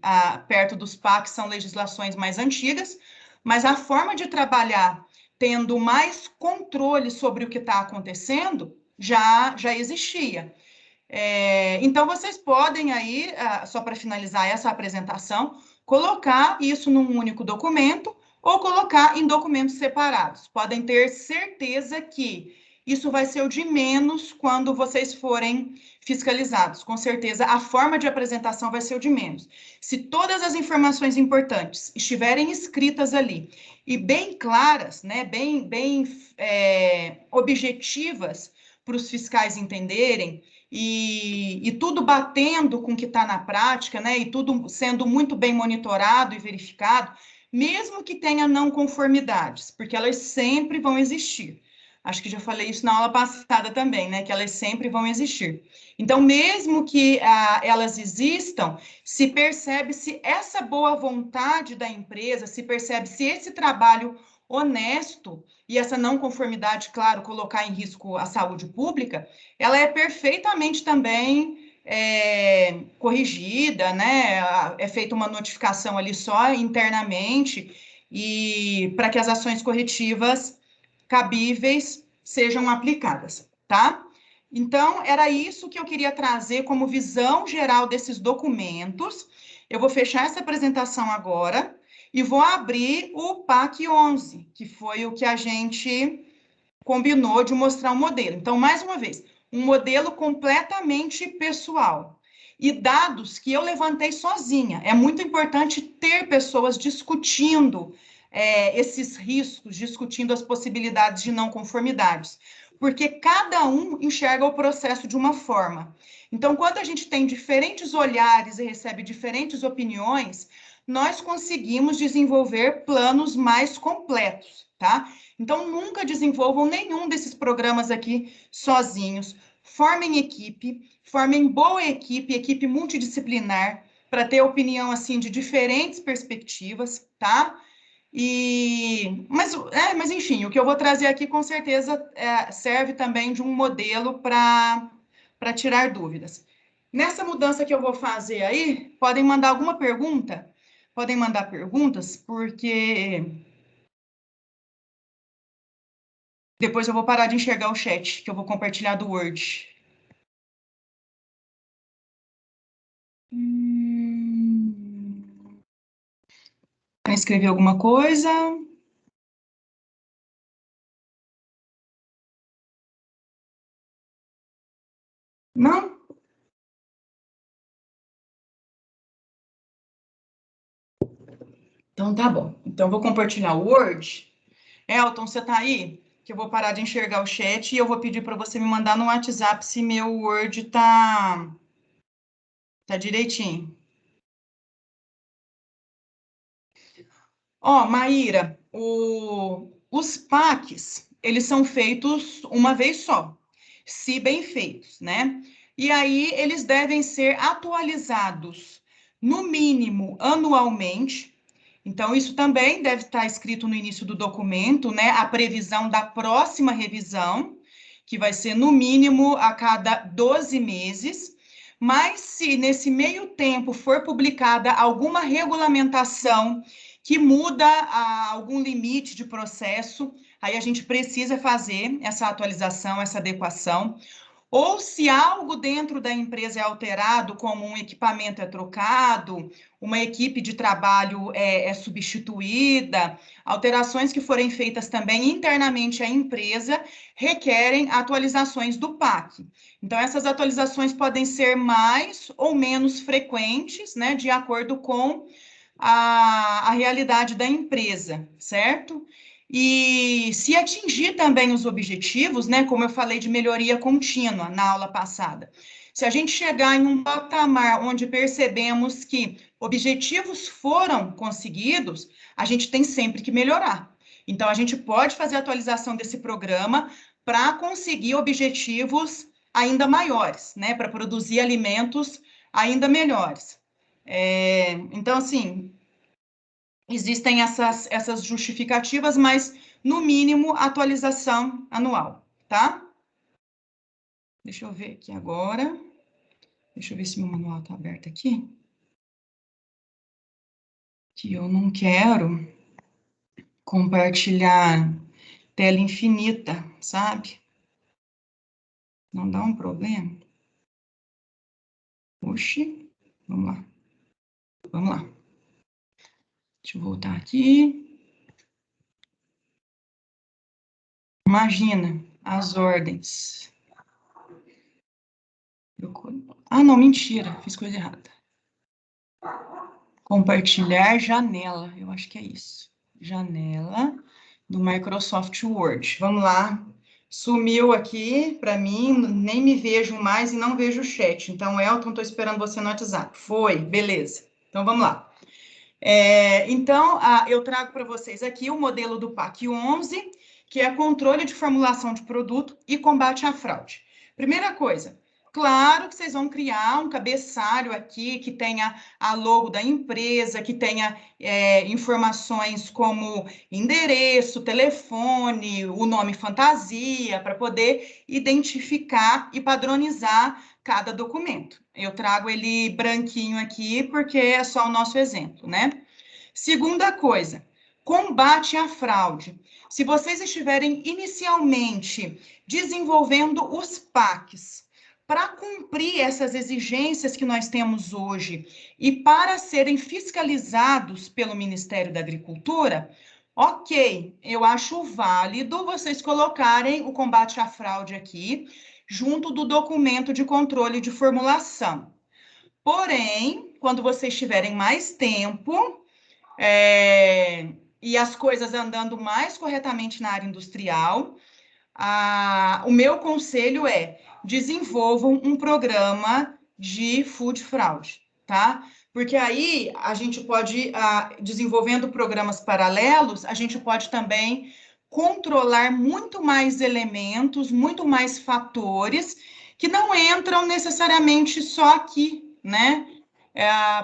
perto dos PACs são legislações mais antigas, mas a forma de trabalhar tendo mais controle sobre o que está acontecendo já existia. Então, vocês podem aí, só para finalizar essa apresentação, colocar isso num único documento ou colocar em documentos separados. Podem ter certeza que isso vai ser o de menos quando vocês forem fiscalizados. Com certeza, a forma de apresentação vai ser o de menos. Se todas as informações importantes estiverem escritas ali e bem claras, né, bem objetivas para os fiscais entenderem, e tudo batendo com o que está na prática, né, e tudo sendo muito bem monitorado e verificado, mesmo que tenha não conformidades, porque elas sempre vão existir. Acho que já falei isso na aula passada também, né, que elas sempre vão existir. Então, mesmo que elas existam, se percebe-se essa boa vontade da empresa, se percebe-se esse trabalho honesto e essa não conformidade, claro, colocar em risco a saúde pública, ela é perfeitamente também corrigida, né? É feita uma notificação ali só internamente e para que as ações corretivas cabíveis sejam aplicadas, tá? Então, era isso que eu queria trazer como visão geral desses documentos. Eu vou fechar essa apresentação agora e vou abrir o PAC 11, que foi o que a gente combinou de mostrar um modelo. Então, mais uma vez, um modelo completamente pessoal. E dados que eu levantei sozinha. É muito importante ter pessoas discutindo esses riscos, discutindo as possibilidades de não conformidades, porque cada um enxerga o processo de uma forma. Então, quando a gente tem diferentes olhares e recebe diferentes opiniões, nós conseguimos desenvolver planos mais completos, tá? Então, nunca desenvolvam nenhum desses programas aqui sozinhos. Formem equipe, formem boa equipe, equipe multidisciplinar, para ter opinião, assim, de diferentes perspectivas, tá? Mas, enfim, o que eu vou trazer aqui, com certeza, serve também de um modelo para tirar dúvidas. Nessa mudança que eu vou fazer aí, podem mandar alguma pergunta? Podem mandar perguntas, porque depois eu vou parar de enxergar o chat, que eu vou compartilhar do Word. Quer escrever alguma coisa? Não? Então tá bom. Então eu vou compartilhar o Word. Elton, você tá aí? Que eu vou parar de enxergar o chat e eu vou pedir para você me mandar no WhatsApp se meu Word tá direitinho. Ó, Maíra, os PACs, eles são feitos uma vez só, se bem feitos, né? E aí eles devem ser atualizados, no mínimo, anualmente. Então, isso também deve estar escrito no início do documento, né? A previsão da próxima revisão, que vai ser, no mínimo, a cada 12 meses. Mas, se nesse meio tempo for publicada alguma regulamentação que muda algum limite de processo, aí a gente precisa fazer essa atualização, essa adequação. ou se algo dentro da empresa é alterado, como um equipamento é trocado, uma equipe de trabalho é substituída, alterações que forem feitas também internamente à empresa requerem atualizações do PAC. Então, essas atualizações podem ser mais ou menos frequentes, né, de acordo com a realidade da empresa, certo? E se atingir também os objetivos, né, como eu falei de melhoria contínua na aula passada, se a gente chegar em um patamar onde percebemos que objetivos foram conseguidos, a gente tem sempre que melhorar. Então, a gente pode fazer a atualização desse programa para conseguir objetivos ainda maiores, né, para produzir alimentos ainda melhores. Então, assim, existem essas justificativas, mas, no mínimo, atualização anual, tá? Deixa eu ver aqui agora. Deixa eu ver se meu manual está aberto aqui. Que eu não quero compartilhar tela infinita, sabe? Não dá um problema? Oxi, vamos lá. Vamos lá. Deixa eu voltar aqui. Imagina as ordens. Ah, não, mentira, fiz coisa errada. Compartilhar janela, eu acho que é isso. Janela do Microsoft Word. Vamos lá. Sumiu aqui para mim, nem me vejo mais e não vejo o chat. Então, Elton, estou esperando você no WhatsApp. Foi, beleza. Então, vamos lá. Então, eu trago para vocês aqui o modelo do PAC 11, que é controle de formulação de produto e combate à fraude. Primeira coisa, claro que vocês vão criar um cabeçalho aqui que tenha a logo da empresa, que tenha informações como endereço, telefone, o nome fantasia, para poder identificar e padronizar cada documento. Eu trago ele branquinho aqui porque é só o nosso exemplo, né? Segunda coisa, combate à fraude. Se vocês estiverem inicialmente desenvolvendo os PACs para cumprir essas exigências que nós temos hoje e para serem fiscalizados pelo Ministério da Agricultura, ok, eu acho válido vocês colocarem o combate à fraude aqui, junto do documento de controle de formulação. Porém, quando vocês tiverem mais tempo e as coisas andando mais corretamente na área industrial, o meu conselho é desenvolvam um programa de food fraud, tá? Porque aí a gente pode, desenvolvendo programas paralelos, a gente pode também controlar muito mais elementos, muito mais fatores que não entram necessariamente só aqui, né?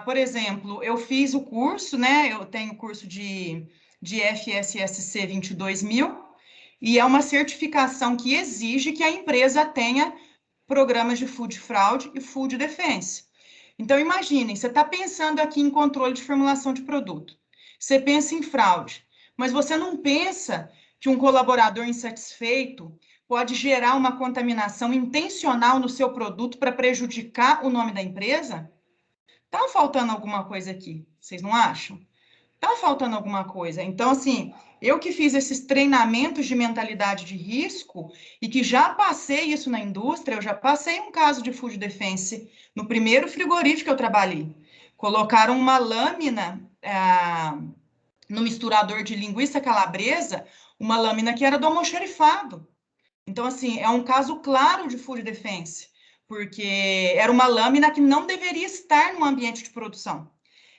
Por exemplo, eu fiz o curso, né? Eu tenho curso de FSSC 22000, e é uma certificação que exige que a empresa tenha programas de food fraud e food defense. Então, imaginem, você está pensando aqui em controle de formulação de produto, você pensa em fraude, mas você não pensa que um colaborador insatisfeito pode gerar uma contaminação intencional no seu produto para prejudicar o nome da empresa? Tá faltando alguma coisa aqui, vocês não acham? Tá faltando alguma coisa. Então, assim, eu que fiz esses treinamentos de mentalidade de risco e que já passei isso na indústria, eu já passei um caso de food defense no primeiro frigorífico que eu trabalhei. Colocaram uma lâmina no misturador de linguiça calabresa, uma lâmina que era do almoxarifado. Então, assim, é um caso claro de food defense, porque era uma lâmina que não deveria estar no ambiente de produção.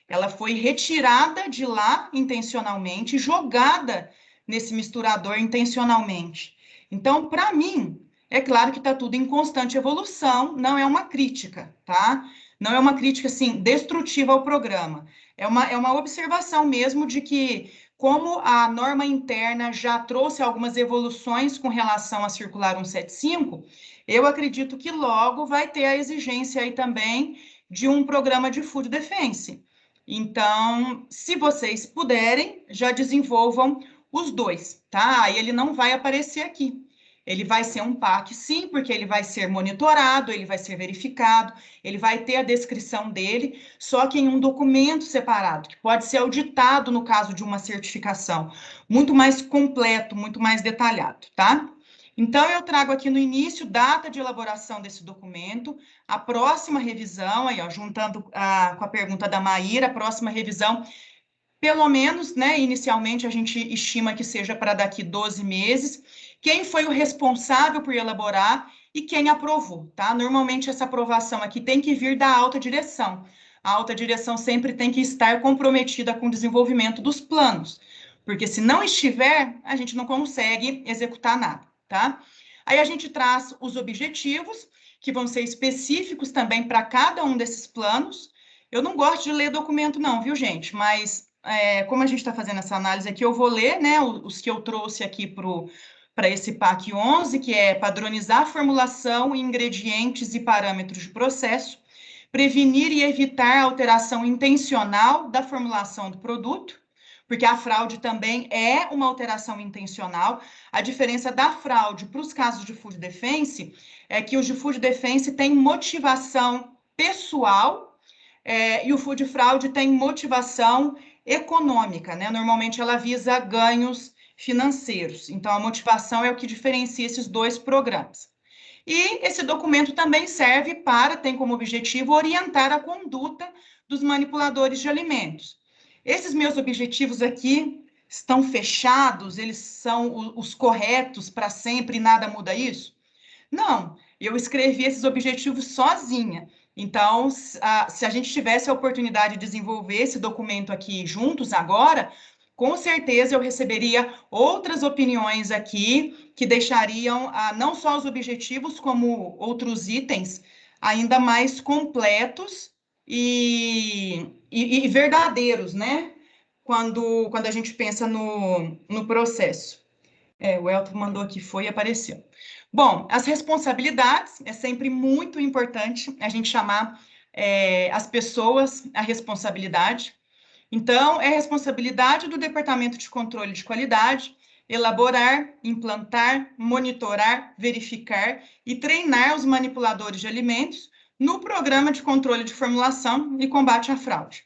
Ela foi retirada de lá intencionalmente, jogada nesse misturador intencionalmente. Então, para mim, é claro que está tudo em constante evolução, não é uma crítica, tá? Não é uma crítica, assim, destrutiva ao programa. É uma observação mesmo de que, como a norma interna já trouxe algumas evoluções com relação à Circular 175, eu acredito que logo vai ter a exigência aí também de um programa de food defense. Então, se vocês puderem, já desenvolvam os dois, tá? Aí ele não vai aparecer aqui. Ele vai ser um PAC, sim, porque ele vai ser monitorado, ele vai ser verificado, ele vai ter a descrição dele, só que em um documento separado, que pode ser auditado no caso de uma certificação, muito mais completo, muito mais detalhado, tá? Então, eu trago aqui no início data de elaboração desse documento, a próxima revisão, aí, ó, juntando com a pergunta da Maíra, a próxima revisão, pelo menos, né, inicialmente a gente estima que seja para daqui 12 meses, quem foi o responsável por elaborar e quem aprovou, tá? Normalmente essa aprovação aqui tem que vir da alta direção. A alta direção sempre tem que estar comprometida com o desenvolvimento dos planos, porque se não estiver, a gente não consegue executar nada, tá? Aí a gente traz os objetivos, que vão ser específicos também para cada um desses planos. Eu não gosto de ler documento não, viu, gente? Mas como a gente está fazendo essa análise aqui, eu vou ler, né, os que eu trouxe aqui para esse PAC 11, que é padronizar a formulação, ingredientes e parâmetros de processo, prevenir e evitar a alteração intencional da formulação do produto, porque a fraude também é uma alteração intencional. A diferença da fraude para os casos de food defense é que os de food defense têm motivação pessoal, e o food fraud tem motivação econômica, né? Normalmente ela visa ganhos financeiros. Então, a motivação é o que diferencia esses dois programas. E esse documento também serve para, tem como objetivo, orientar a conduta dos manipuladores de alimentos. Esses meus objetivos aqui estão fechados, eles são os corretos para sempre e nada muda isso? Não, eu escrevi esses objetivos sozinha. Então, se a gente tivesse a oportunidade de desenvolver esse documento aqui juntos agora, com certeza eu receberia outras opiniões aqui que deixariam não só os objetivos, como outros itens ainda mais completos e verdadeiros, né? Quando a gente pensa no processo. O Elton mandou aqui, foi e apareceu. Bom, as responsabilidades, é sempre muito importante a gente chamar as pessoas à responsabilidade. Então, é responsabilidade do Departamento de Controle de Qualidade elaborar, implantar, monitorar, verificar e treinar os manipuladores de alimentos no Programa de Controle de Formulação e Combate à Fraude.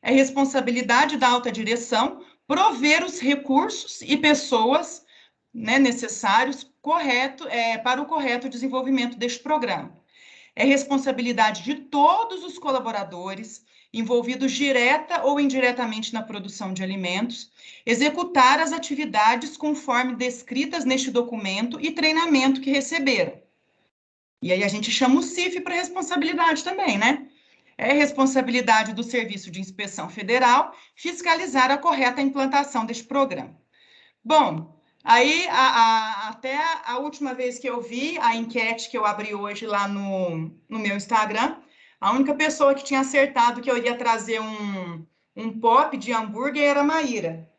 É responsabilidade da alta direção prover os recursos e pessoas, né, necessários para o correto desenvolvimento deste programa. É responsabilidade de todos os colaboradores envolvidos direta ou indiretamente na produção de alimentos, executar as atividades conforme descritas neste documento e treinamento que receberam. E aí a gente chama o CIF para responsabilidade também, né? É responsabilidade do Serviço de Inspeção Federal fiscalizar a correta implantação deste programa. Bom, aí até a última vez que eu vi a enquete que eu abri hoje lá no meu Instagram, a única pessoa que tinha acertado que eu iria trazer um pop de hambúrguer era a Maíra.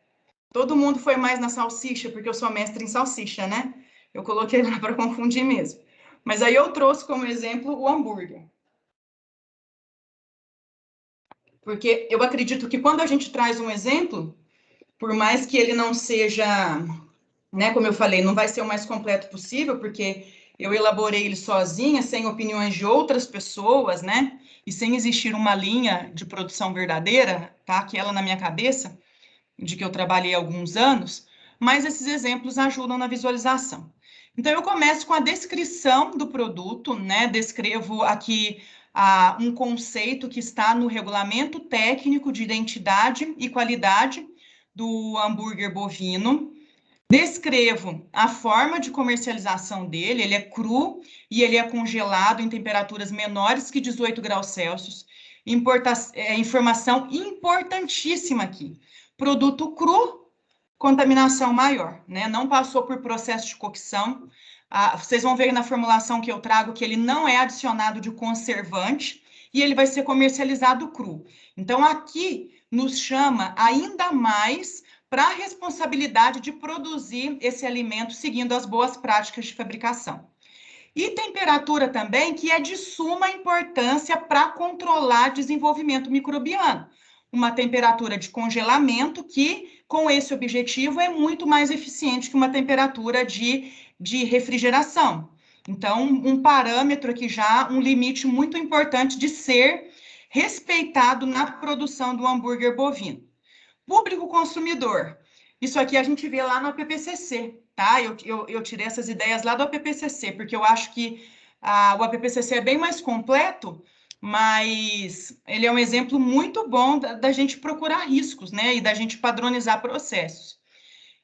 Todo mundo foi mais na salsicha, porque eu sou mestre em salsicha, né? Eu coloquei lá para confundir mesmo. Mas aí eu trouxe como exemplo o hambúrguer. Porque eu acredito que quando a gente traz um exemplo, por mais que ele não seja, né, como eu falei, não vai ser o mais completo possível, porque eu elaborei ele sozinha, sem opiniões de outras pessoas, né, e sem existir uma linha de produção verdadeira, tá, aquela na minha cabeça, de que eu trabalhei há alguns anos, mas esses exemplos ajudam na visualização. Então, eu começo com a descrição do produto, né, descrevo aqui um conceito que está no Regulamento Técnico de Identidade e Qualidade do hambúrguer bovino. Descrevo a forma de comercialização dele, ele é cru e ele é congelado em temperaturas menores que 18 graus Celsius. Informação importantíssima aqui. Produto cru, contaminação maior, né? Não passou por processo de cocção. Vocês vão ver na formulação que eu trago que ele não é adicionado de conservante e ele vai ser comercializado cru. Então, aqui nos chama ainda mais para a responsabilidade de produzir esse alimento seguindo as boas práticas de fabricação. E temperatura também, que é de suma importância para controlar desenvolvimento microbiano. uma temperatura de congelamento que, com esse objetivo, é muito mais eficiente que uma temperatura de refrigeração. Então, um parâmetro aqui já, um limite muito importante de ser respeitado na produção do hambúrguer bovino. Público consumidor. Isso aqui a gente vê lá no APPCC, tá? Eu tirei essas ideias lá do APPCC, porque eu acho que o APPCC é bem mais completo, mas ele é um exemplo muito bom da gente procurar riscos, né? E da gente padronizar processos.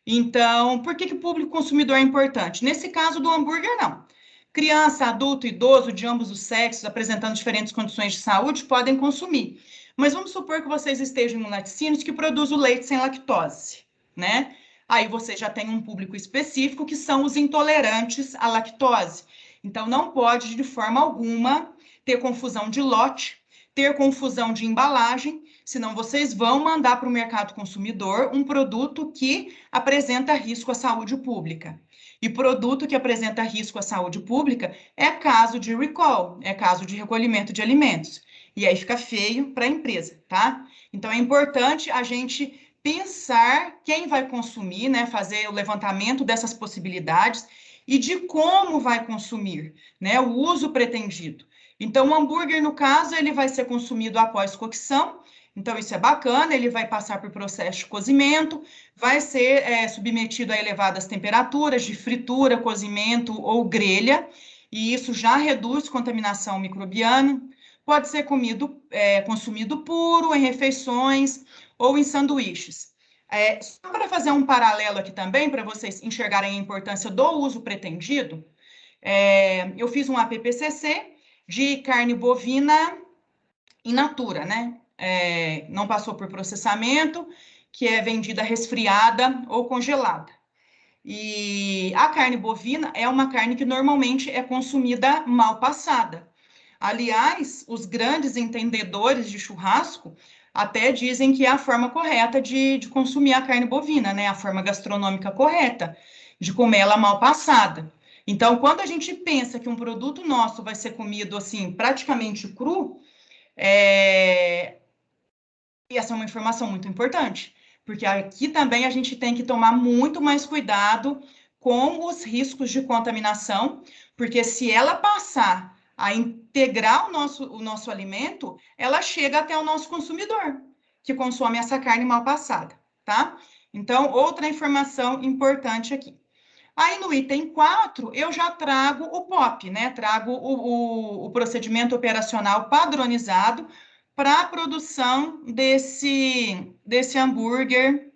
Então, por que o público consumidor é importante? Nesse caso do hambúrguer, não. Criança, adulto, idoso, de ambos os sexos, apresentando diferentes condições de saúde, podem consumir. Mas vamos supor que vocês estejam em um laticínios que produz o leite sem lactose, né? Aí você já tem um público específico que são os intolerantes à lactose. Então, não pode, de forma alguma, ter confusão de lote, ter confusão de embalagem, senão vocês vão mandar para o mercado consumidor um produto que apresenta risco à saúde pública. E produto que apresenta risco à saúde pública é caso de recall, é caso de recolhimento de alimentos. E aí fica feio para a empresa, tá? Então, é importante a gente pensar quem vai consumir, né? Fazer o levantamento dessas possibilidades e de como vai consumir, né? O uso pretendido. Então, o hambúrguer, no caso, ele vai ser consumido após cocção. Então, isso é bacana, ele vai passar por processo de cozimento, vai ser submetido a elevadas temperaturas de fritura, cozimento ou grelha, e isso já reduz contaminação microbiana. Pode ser consumido puro, em refeições ou em sanduíches. Só para fazer um paralelo aqui também, para vocês enxergarem a importância do uso pretendido, eu fiz um APPCC de carne bovina in natura, né? Não passou por processamento, que é vendida resfriada ou congelada. E a carne bovina é uma carne que normalmente é consumida mal passada. Aliás, os grandes entendedores de churrasco até dizem que é a forma correta de consumir a carne bovina, né? A forma gastronômica correta de comer ela mal passada. Então, quando a gente pensa que um produto nosso vai ser comido assim, praticamente cru, e essa é uma informação muito importante, porque aqui também a gente tem que tomar muito mais cuidado com os riscos de contaminação, porque se ela passar a integrar o nosso alimento, ela chega até o nosso consumidor, que consome essa carne mal passada, tá? Então, outra informação importante aqui. Aí no item 4, eu já trago o POP, né? Trago o procedimento operacional padronizado para a produção desse hambúrguer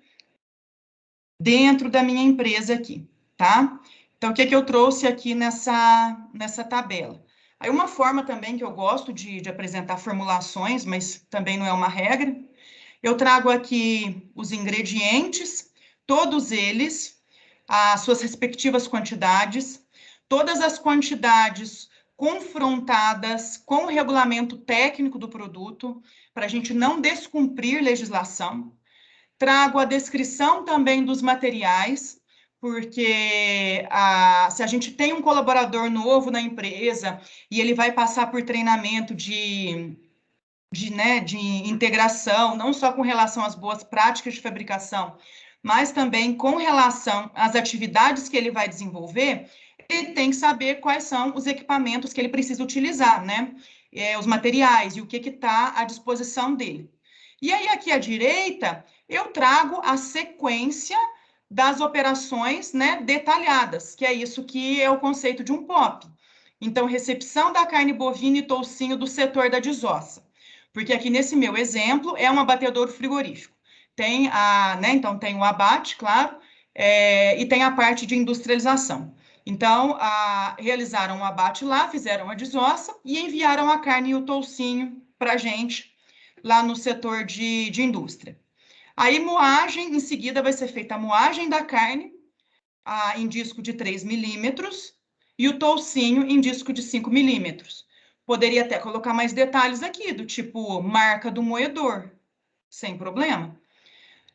dentro da minha empresa aqui, tá? Então, o que eu trouxe aqui nessa tabela? Aí, uma forma também que eu gosto de apresentar formulações, mas também não é uma regra, eu trago aqui os ingredientes, todos eles, as suas respectivas quantidades, todas as quantidades confrontadas com o regulamento técnico do produto, para a gente não descumprir legislação. Trago a descrição também dos materiais, porque se a gente tem um colaborador novo na empresa e ele vai passar por treinamento de integração, não só com relação às boas práticas de fabricação, mas também com relação às atividades que ele vai desenvolver, ele tem que saber quais são os equipamentos que ele precisa utilizar, né? Os materiais e o que está à disposição dele. E aí, aqui à direita, eu trago a sequência das operações, né, detalhadas, que é isso que é o conceito de um POP. Então, recepção da carne bovina e toucinho do setor da desossa. Porque aqui nesse meu exemplo é um abatedouro frigorífico. Então tem o abate, claro, e tem a parte de industrialização. Então, realizaram o abate lá, fizeram a desossa e enviaram a carne e o toucinho para a gente lá no setor de indústria. Aí, moagem, em seguida vai ser feita a moagem da carne em disco de 3 milímetros e o toucinho em disco de 5 milímetros. Poderia até colocar mais detalhes aqui, do tipo marca do moedor, sem problema.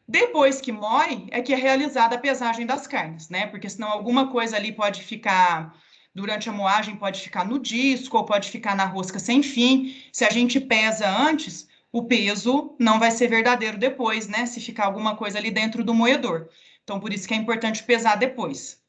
Depois que moe, é que é realizada a pesagem das carnes, né? Porque senão alguma coisa ali pode ficar, durante a moagem, pode ficar no disco, ou pode ficar na rosca sem fim. Se a gente pesa antes, o peso não vai ser verdadeiro depois, né? Se ficar alguma coisa ali dentro do moedor. Então, por isso que é importante pesar depois.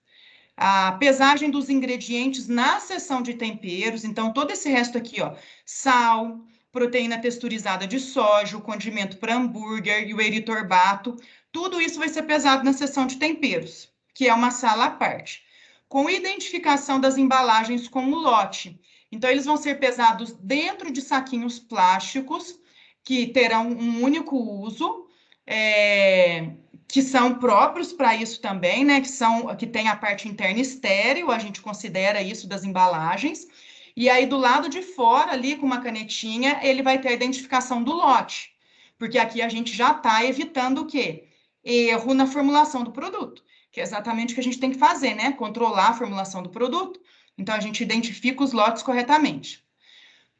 A pesagem dos ingredientes na seção de temperos, então todo esse resto aqui, ó, sal, proteína texturizada de soja, o condimento para hambúrguer e o eritorbato, tudo isso vai ser pesado na seção de temperos, que é uma sala à parte, com identificação das embalagens com o lote. Então, eles vão ser pesados dentro de saquinhos plásticos, que terão um único uso, que são próprios para isso também, né? Que tem a parte interna estéril, a gente considera isso das embalagens. E aí, do lado de fora, ali com uma canetinha, ele vai ter a identificação do lote. Porque aqui a gente já está evitando o quê? Erro na formulação do produto, que é exatamente o que a gente tem que fazer, né? Controlar a formulação do produto. Então, a gente identifica os lotes corretamente.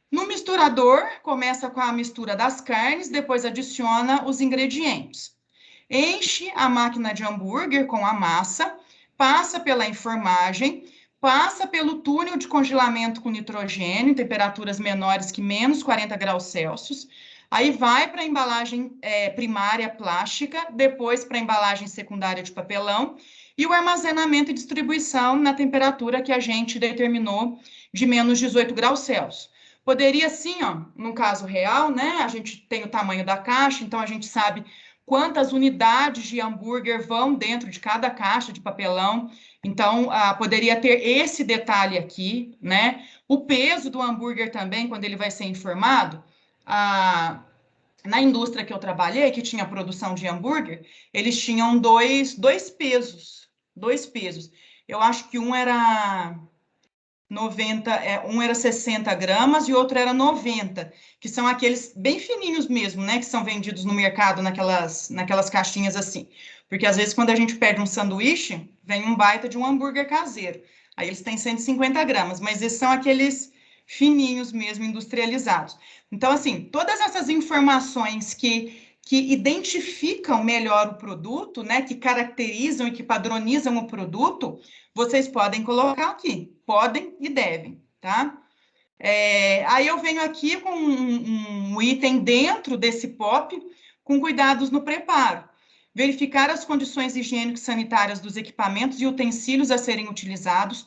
No misturador, começa com a mistura das carnes, depois adiciona os ingredientes. Enche a máquina de hambúrguer com a massa, passa pela enformagem, passa pelo túnel de congelamento com nitrogênio, em temperaturas menores que menos 40 graus Celsius, aí vai para a embalagem primária plástica, depois para a embalagem secundária de papelão, e o armazenamento e distribuição na temperatura que a gente determinou de menos 18 graus Celsius. Poderia sim, ó, no caso real, né? A gente tem o tamanho da caixa, então a gente sabe quantas unidades de hambúrguer vão dentro de cada caixa de papelão. Então, poderia ter esse detalhe aqui, né? O peso do hambúrguer também, quando ele vai ser informado, na indústria que eu trabalhei, que tinha produção de hambúrguer, eles tinham dois pesos. Eu acho que um era 90, um era 60 gramas e o outro era 90, que são aqueles bem fininhos mesmo, né? Que são vendidos no mercado naquelas caixinhas assim. Porque às vezes quando a gente pede um sanduíche, vem um baita de um hambúrguer caseiro. Aí eles têm 150 gramas, mas esses são aqueles fininhos mesmo, industrializados. Então, assim, todas essas informações que identificam melhor o produto, né? Que caracterizam e que padronizam o produto, vocês podem colocar aqui, podem e devem, tá? Aí eu venho aqui com um item dentro desse POP, com cuidados no preparo. Verificar as condições higiênico-sanitárias dos equipamentos e utensílios a serem utilizados,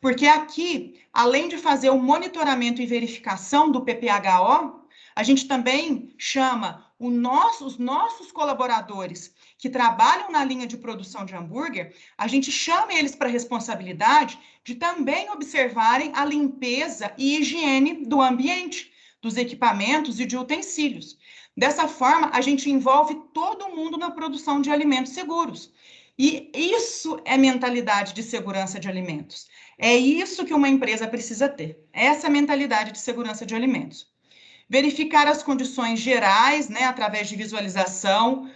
porque aqui, além de fazer o monitoramento e verificação do PPHO, a gente também chama os nossos colaboradores que trabalham na linha de produção de hambúrguer, a gente chama eles para a responsabilidade de também observarem a limpeza e higiene do ambiente, dos equipamentos e de utensílios. Dessa forma, a gente envolve todo mundo na produção de alimentos seguros. E isso é mentalidade de segurança de alimentos. É isso que uma empresa precisa ter, essa mentalidade de segurança de alimentos. Verificar as condições gerais, né, através de visualização,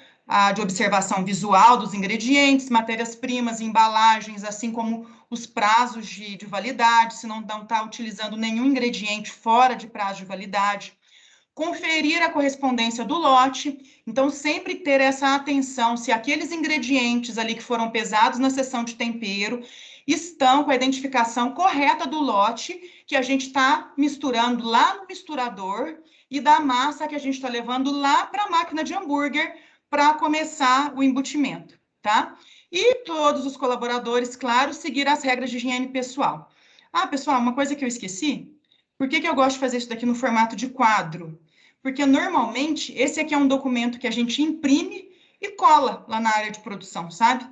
de observação visual dos ingredientes, matérias-primas, embalagens, assim como os prazos de validade, se não está utilizando nenhum ingrediente fora de prazo de validade. Conferir a correspondência do lote, então sempre ter essa atenção se aqueles ingredientes ali que foram pesados na seção de tempero estão com a identificação correta do lote que a gente está misturando lá no misturador e da massa que a gente está levando lá para a máquina de hambúrguer para começar o embutimento, tá? E todos os colaboradores, claro, seguir as regras de higiene pessoal. Pessoal, uma coisa que eu esqueci, por que eu gosto de fazer isso daqui no formato de quadro? Porque normalmente esse aqui é um documento que a gente imprime e cola lá na área de produção, sabe?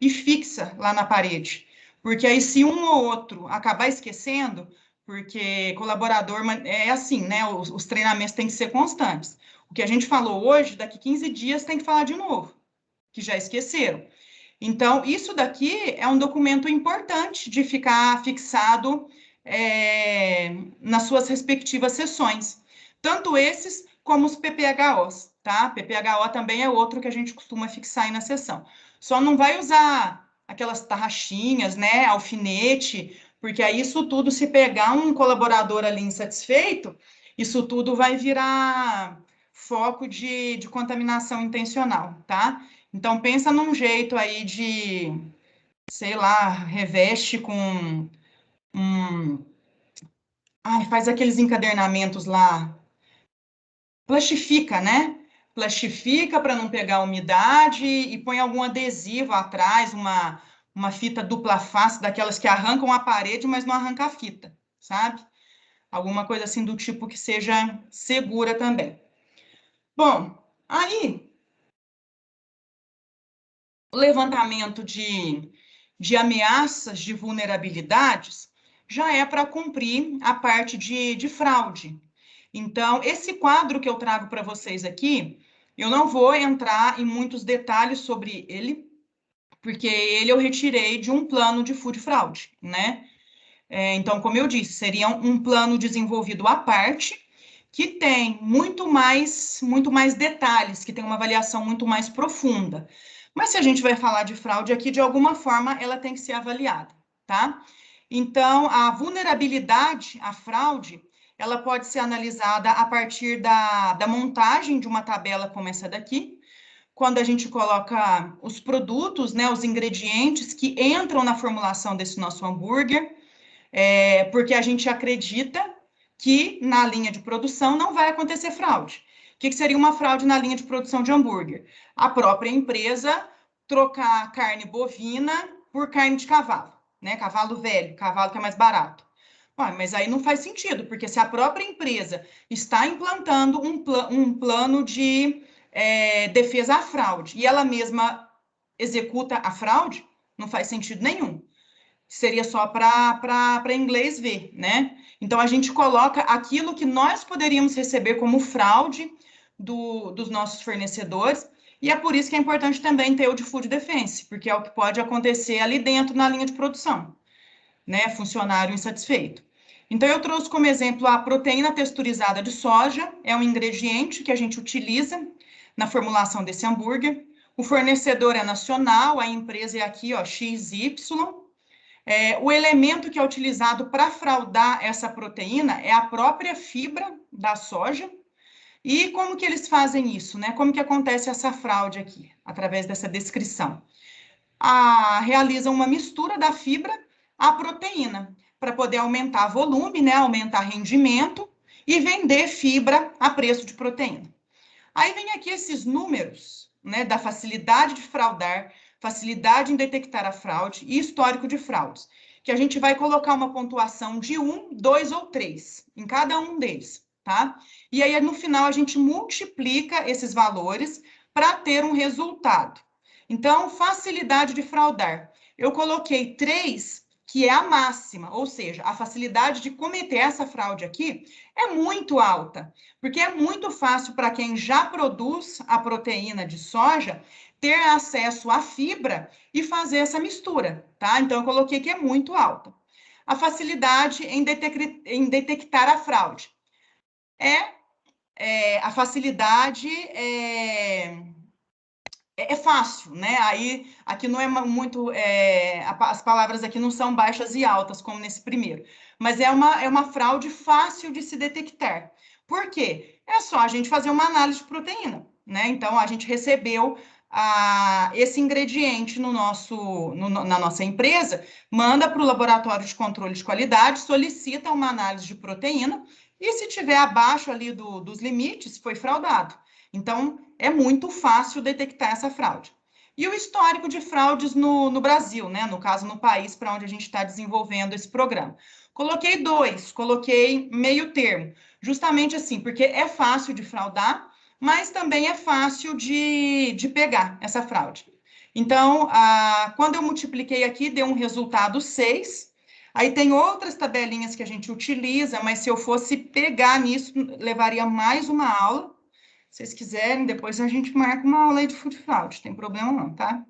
E fixa lá na parede. Porque aí se um ou outro acabar esquecendo, porque colaborador é assim, né? Os treinamentos têm que ser constantes. O que a gente falou hoje, daqui 15 dias tem que falar de novo, que já esqueceram. Então, isso daqui é um documento importante de ficar fixado nas suas respectivas sessões. Tanto esses como os PPHOs, tá? PPHO também é outro que a gente costuma fixar aí na sessão. Só não vai usar aquelas tarraxinhas, né? Alfinete, porque aí isso tudo, se pegar um colaborador ali insatisfeito, isso tudo vai virar foco de contaminação intencional, tá? Então, pensa num jeito aí de, sei lá, reveste com faz aqueles encadernamentos lá plastifica, né? Plastifica para não pegar umidade e põe algum adesivo atrás, uma fita dupla face, daquelas que arrancam a parede, mas não arranca a fita, sabe? Alguma coisa assim do tipo que seja segura também. Bom, aí, o levantamento de ameaças de vulnerabilidades já é para cumprir a parte de fraude. Então, esse quadro que eu trago para vocês aqui, eu não vou entrar em muitos detalhes sobre ele, porque ele eu retirei de um plano de food fraude, né? Então, como eu disse, seria um plano desenvolvido à parte, que tem muito mais detalhes, que tem uma avaliação muito mais profunda. Mas se a gente vai falar de fraude aqui, de alguma forma, ela tem que ser avaliada, tá? Então, a vulnerabilidade, a fraude, ela pode ser analisada a partir da montagem de uma tabela como essa daqui, quando a gente coloca os produtos, né, os ingredientes que entram na formulação desse nosso hambúrguer, porque a gente acredita que na linha de produção não vai acontecer fraude. O que seria uma fraude na linha de produção de hambúrguer? A própria empresa trocar carne bovina por carne de cavalo, né? Cavalo velho, cavalo que é mais barato. Mas aí não faz sentido, porque se a própria empresa está implantando um plano de defesa à fraude e ela mesma executa a fraude, não faz sentido nenhum. Seria só para inglês ver, né? Então, a gente coloca aquilo que nós poderíamos receber como fraude dos nossos fornecedores, e é por isso que é importante também ter o de Food Defense, porque é o que pode acontecer ali dentro na linha de produção, né? Funcionário insatisfeito. Então, eu trouxe como exemplo a proteína texturizada de soja, é um ingrediente que a gente utiliza na formulação desse hambúrguer. O fornecedor é nacional, a empresa é aqui, ó, XY. O elemento que é utilizado para fraudar essa proteína é a própria fibra da soja. E como que eles fazem isso, né? Como que acontece essa fraude aqui, através dessa descrição? Realizam uma mistura da fibra à proteína, para poder aumentar volume, né? Aumentar rendimento e vender fibra a preço de proteína. Aí vem aqui esses números, né? Da facilidade de fraudar, facilidade em detectar a fraude e histórico de fraudes, que a gente vai colocar uma pontuação de 1, 2 ou 3 em cada um deles, tá? E aí, no final, a gente multiplica esses valores para ter um resultado. Então, facilidade de fraudar. Eu coloquei 3, que é a máxima, ou seja, a facilidade de cometer essa fraude aqui é muito alta, porque é muito fácil para quem já produz a proteína de soja ter acesso à fibra e fazer essa mistura, tá? Então, eu coloquei que é muito alta. A facilidade em detectar a fraude. A facilidade é fácil, né? Aí, aqui não é muito... as palavras aqui não são baixas e altas, como nesse primeiro. Mas é uma fraude fácil de se detectar. Por quê? É só a gente fazer uma análise de proteína, né? Então, a gente recebeu esse ingrediente na nossa empresa, manda para o laboratório de controle de qualidade, solicita uma análise de proteína, e se tiver abaixo ali dos limites, foi fraudado. Então, é muito fácil detectar essa fraude. E o histórico de fraudes no Brasil, né? No caso, no país para onde a gente está desenvolvendo esse programa. Coloquei 2, coloquei meio termo, justamente assim, porque é fácil de fraudar, mas também é fácil de pegar essa fraude. Então, quando eu multipliquei aqui, deu um resultado 6. Aí tem outras tabelinhas que a gente utiliza, mas se eu fosse pegar nisso, levaria mais uma aula. Se vocês quiserem, depois a gente marca uma aula aí de food fraud, não tem problema não, tá?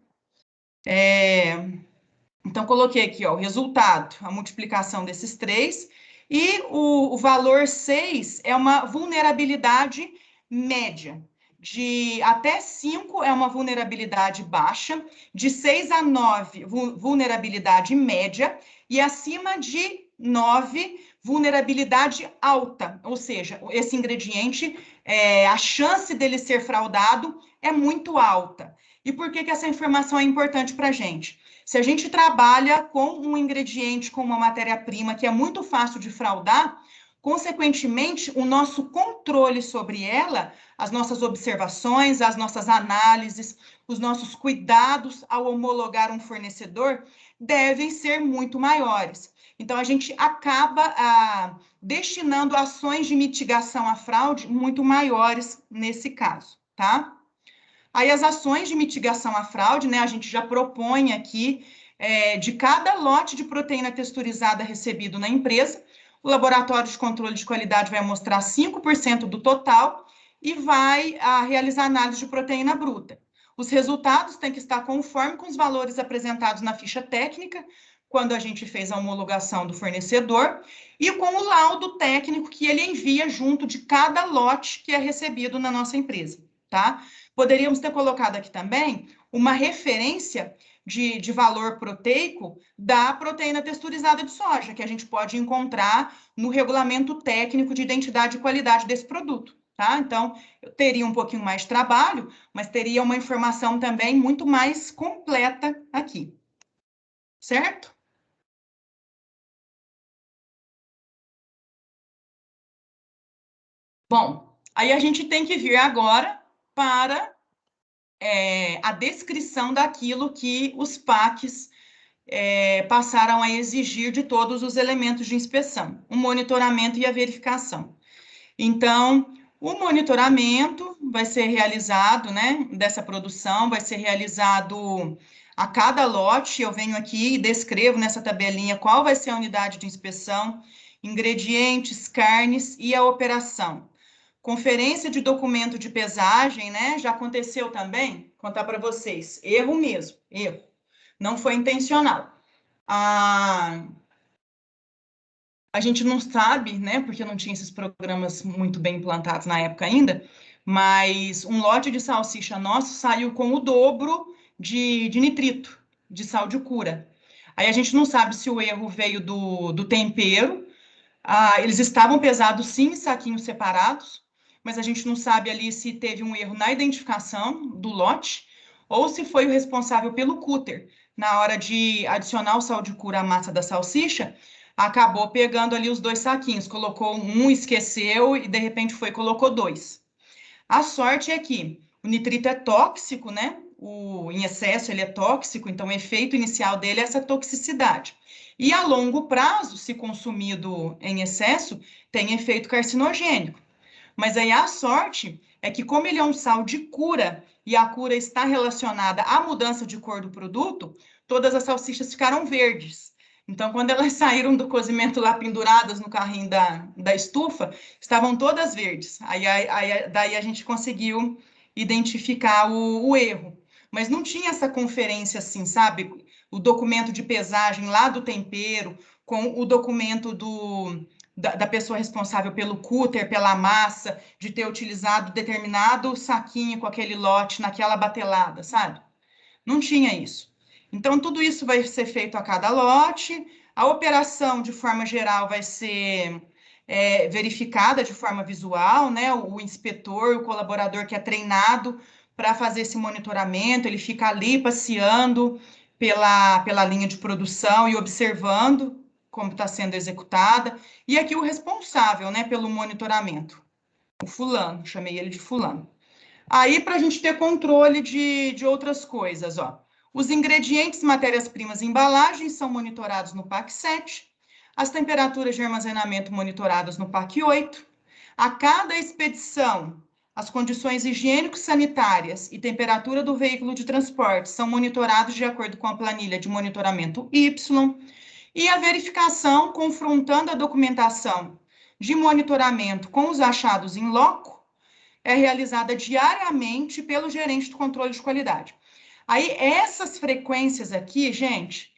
Então, coloquei aqui, ó, o resultado, a multiplicação desses 3, e o valor 6 é uma vulnerabilidade média. De até 5 é uma vulnerabilidade baixa, de 6 a 9, vulnerabilidade média, e acima de 9, vulnerabilidade alta, ou seja, esse ingrediente, a chance dele ser fraudado é muito alta. E por que essa informação é importante para a gente? Se a gente trabalha com um ingrediente, com uma matéria-prima que é muito fácil de fraudar, Consequentemente, o nosso controle sobre ela, as nossas observações, as nossas análises, os nossos cuidados ao homologar um fornecedor devem ser muito maiores. Então, a gente acaba destinando ações de mitigação à fraude muito maiores nesse caso, tá? Aí, as ações de mitigação à fraude, né, a gente já propõe aqui, de cada lote de proteína texturizada recebido na empresa, o laboratório de controle de qualidade vai mostrar 5% do total e vai realizar análise de proteína bruta. Os resultados têm que estar conforme com os valores apresentados na ficha técnica, quando a gente fez a homologação do fornecedor, e com o laudo técnico que ele envia junto de cada lote que é recebido na nossa empresa, tá? Poderíamos ter colocado aqui também uma referência de valor proteico da proteína texturizada de soja, que a gente pode encontrar no regulamento técnico de identidade e qualidade desse produto, tá? Então, eu teria um pouquinho mais de trabalho, mas teria uma informação também muito mais completa aqui, certo? Bom, aí a gente tem que vir agora para a descrição daquilo que os PACs passaram a exigir de todos os elementos de inspeção, o monitoramento e a verificação. Então, o monitoramento vai ser realizado, né, dessa produção, vai ser realizado a cada lote. Eu venho aqui e descrevo nessa tabelinha qual vai ser a unidade de inspeção, ingredientes, carnes e a operação. Conferência de documento de pesagem, né, já aconteceu também, contar para vocês, erro mesmo, erro, não foi intencional. A gente não sabe, né, porque não tinha esses programas muito bem implantados na época ainda, mas um lote de salsicha nosso saiu com o dobro de nitrito, de sal de cura. Aí a gente não sabe se o erro veio do tempero, eles estavam pesados sim em saquinhos separados, mas a gente não sabe ali se teve um erro na identificação do lote, ou se foi o responsável pelo cúter, na hora de adicionar o sal de cura à massa da salsicha, acabou pegando ali os dois saquinhos, colocou um, esqueceu e de repente foi e colocou dois. A sorte é que o nitrito é tóxico, né? Em excesso ele é tóxico, então o efeito inicial dele é essa toxicidade. E a longo prazo, se consumido em excesso, tem efeito carcinogênico. Mas aí a sorte é que, como ele é um sal de cura e a cura está relacionada à mudança de cor do produto, todas as salsichas ficaram verdes. Então, quando elas saíram do cozimento lá penduradas no carrinho da estufa, estavam todas verdes. Daí a gente conseguiu identificar o erro. Mas não tinha essa conferência assim, sabe? O documento de pesagem lá do tempero, com o documento da pessoa responsável pelo cúter, pela massa, de ter utilizado determinado saquinho com aquele lote naquela batelada, sabe? Não tinha isso. Então, tudo isso vai ser feito a cada lote, a operação, de forma geral, vai ser verificada de forma visual, né? O inspetor, o colaborador que é treinado para fazer esse monitoramento, ele fica ali passeando pela linha de produção e observando como está sendo executada. E aqui o responsável, né, pelo monitoramento, o fulano, chamei ele de fulano. Aí, para a gente ter controle de outras coisas, ó. Os ingredientes, matérias-primas e embalagens são monitorados no PAC 7, as temperaturas de armazenamento monitoradas no PAC 8. A cada expedição, as condições higiênico-sanitárias e temperatura do veículo de transporte são monitorados de acordo com a planilha de monitoramento Y. E a verificação, confrontando a documentação de monitoramento com os achados em loco, é realizada diariamente pelo gerente do controle de qualidade. Aí, essas frequências aqui, gente,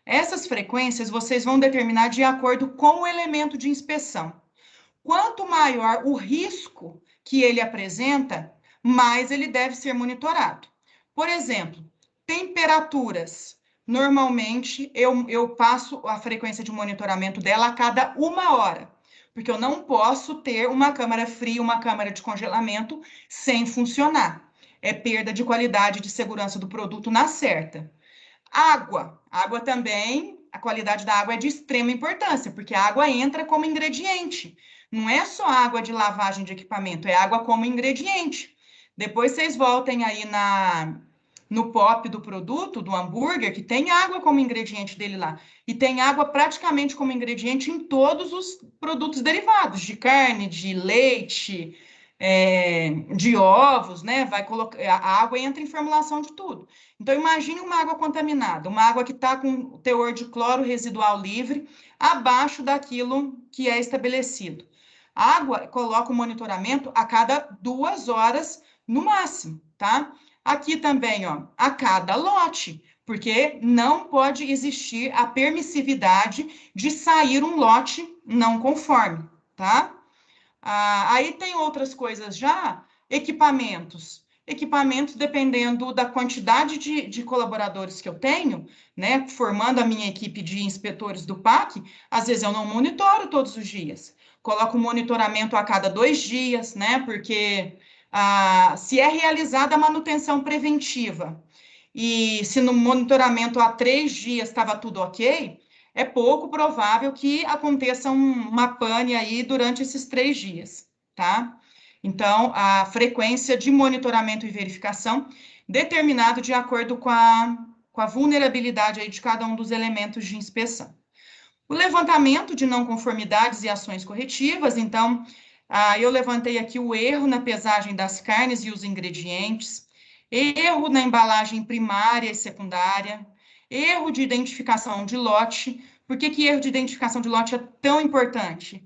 essas frequências vocês vão determinar de acordo com o elemento de inspeção. Quanto maior o risco que ele apresenta, mais ele deve ser monitorado. Por exemplo, temperaturas. Normalmente, eu passo a frequência de monitoramento dela a cada 1 hora, porque eu não posso ter uma câmara fria, uma câmara de congelamento sem funcionar. É perda de qualidade de segurança do produto na certa. Água também a qualidade da água é de extrema importância, porque a água entra como ingrediente. Não é só água de lavagem de equipamento, é água como ingrediente. Depois vocês voltem aí no pop do produto, do hambúrguer, que tem água como ingrediente dele lá. E tem água praticamente como ingrediente em todos os produtos derivados, de carne, de leite, de ovos, né? Vai colocar, a água entra em formulação de tudo. Então, imagine uma água contaminada, uma água que está com teor de cloro residual livre, abaixo daquilo que é estabelecido. A água, coloca o monitoramento a cada 2 horas no máximo, tá? Aqui também, ó, a cada lote, porque não pode existir a permissividade de sair um lote não conforme, tá? Aí tem outras coisas já, equipamentos. Equipamentos, dependendo da quantidade de colaboradores que eu tenho, né, formando a minha equipe de inspetores do PAC, às vezes eu não monitoro todos os dias. Coloco monitoramento a cada 2 dias, né, porque se é realizada a manutenção preventiva e se no monitoramento há 3 dias estava tudo ok, é pouco provável que aconteça uma pane aí durante esses 3 dias, tá? Então, a frequência de monitoramento e verificação determinado de acordo com a vulnerabilidade aí de cada um dos elementos de inspeção. O levantamento de não conformidades e ações corretivas, então, eu levantei aqui o erro na pesagem das carnes e os ingredientes, erro na embalagem primária e secundária, erro de identificação de lote. Por que erro de identificação de lote é tão importante?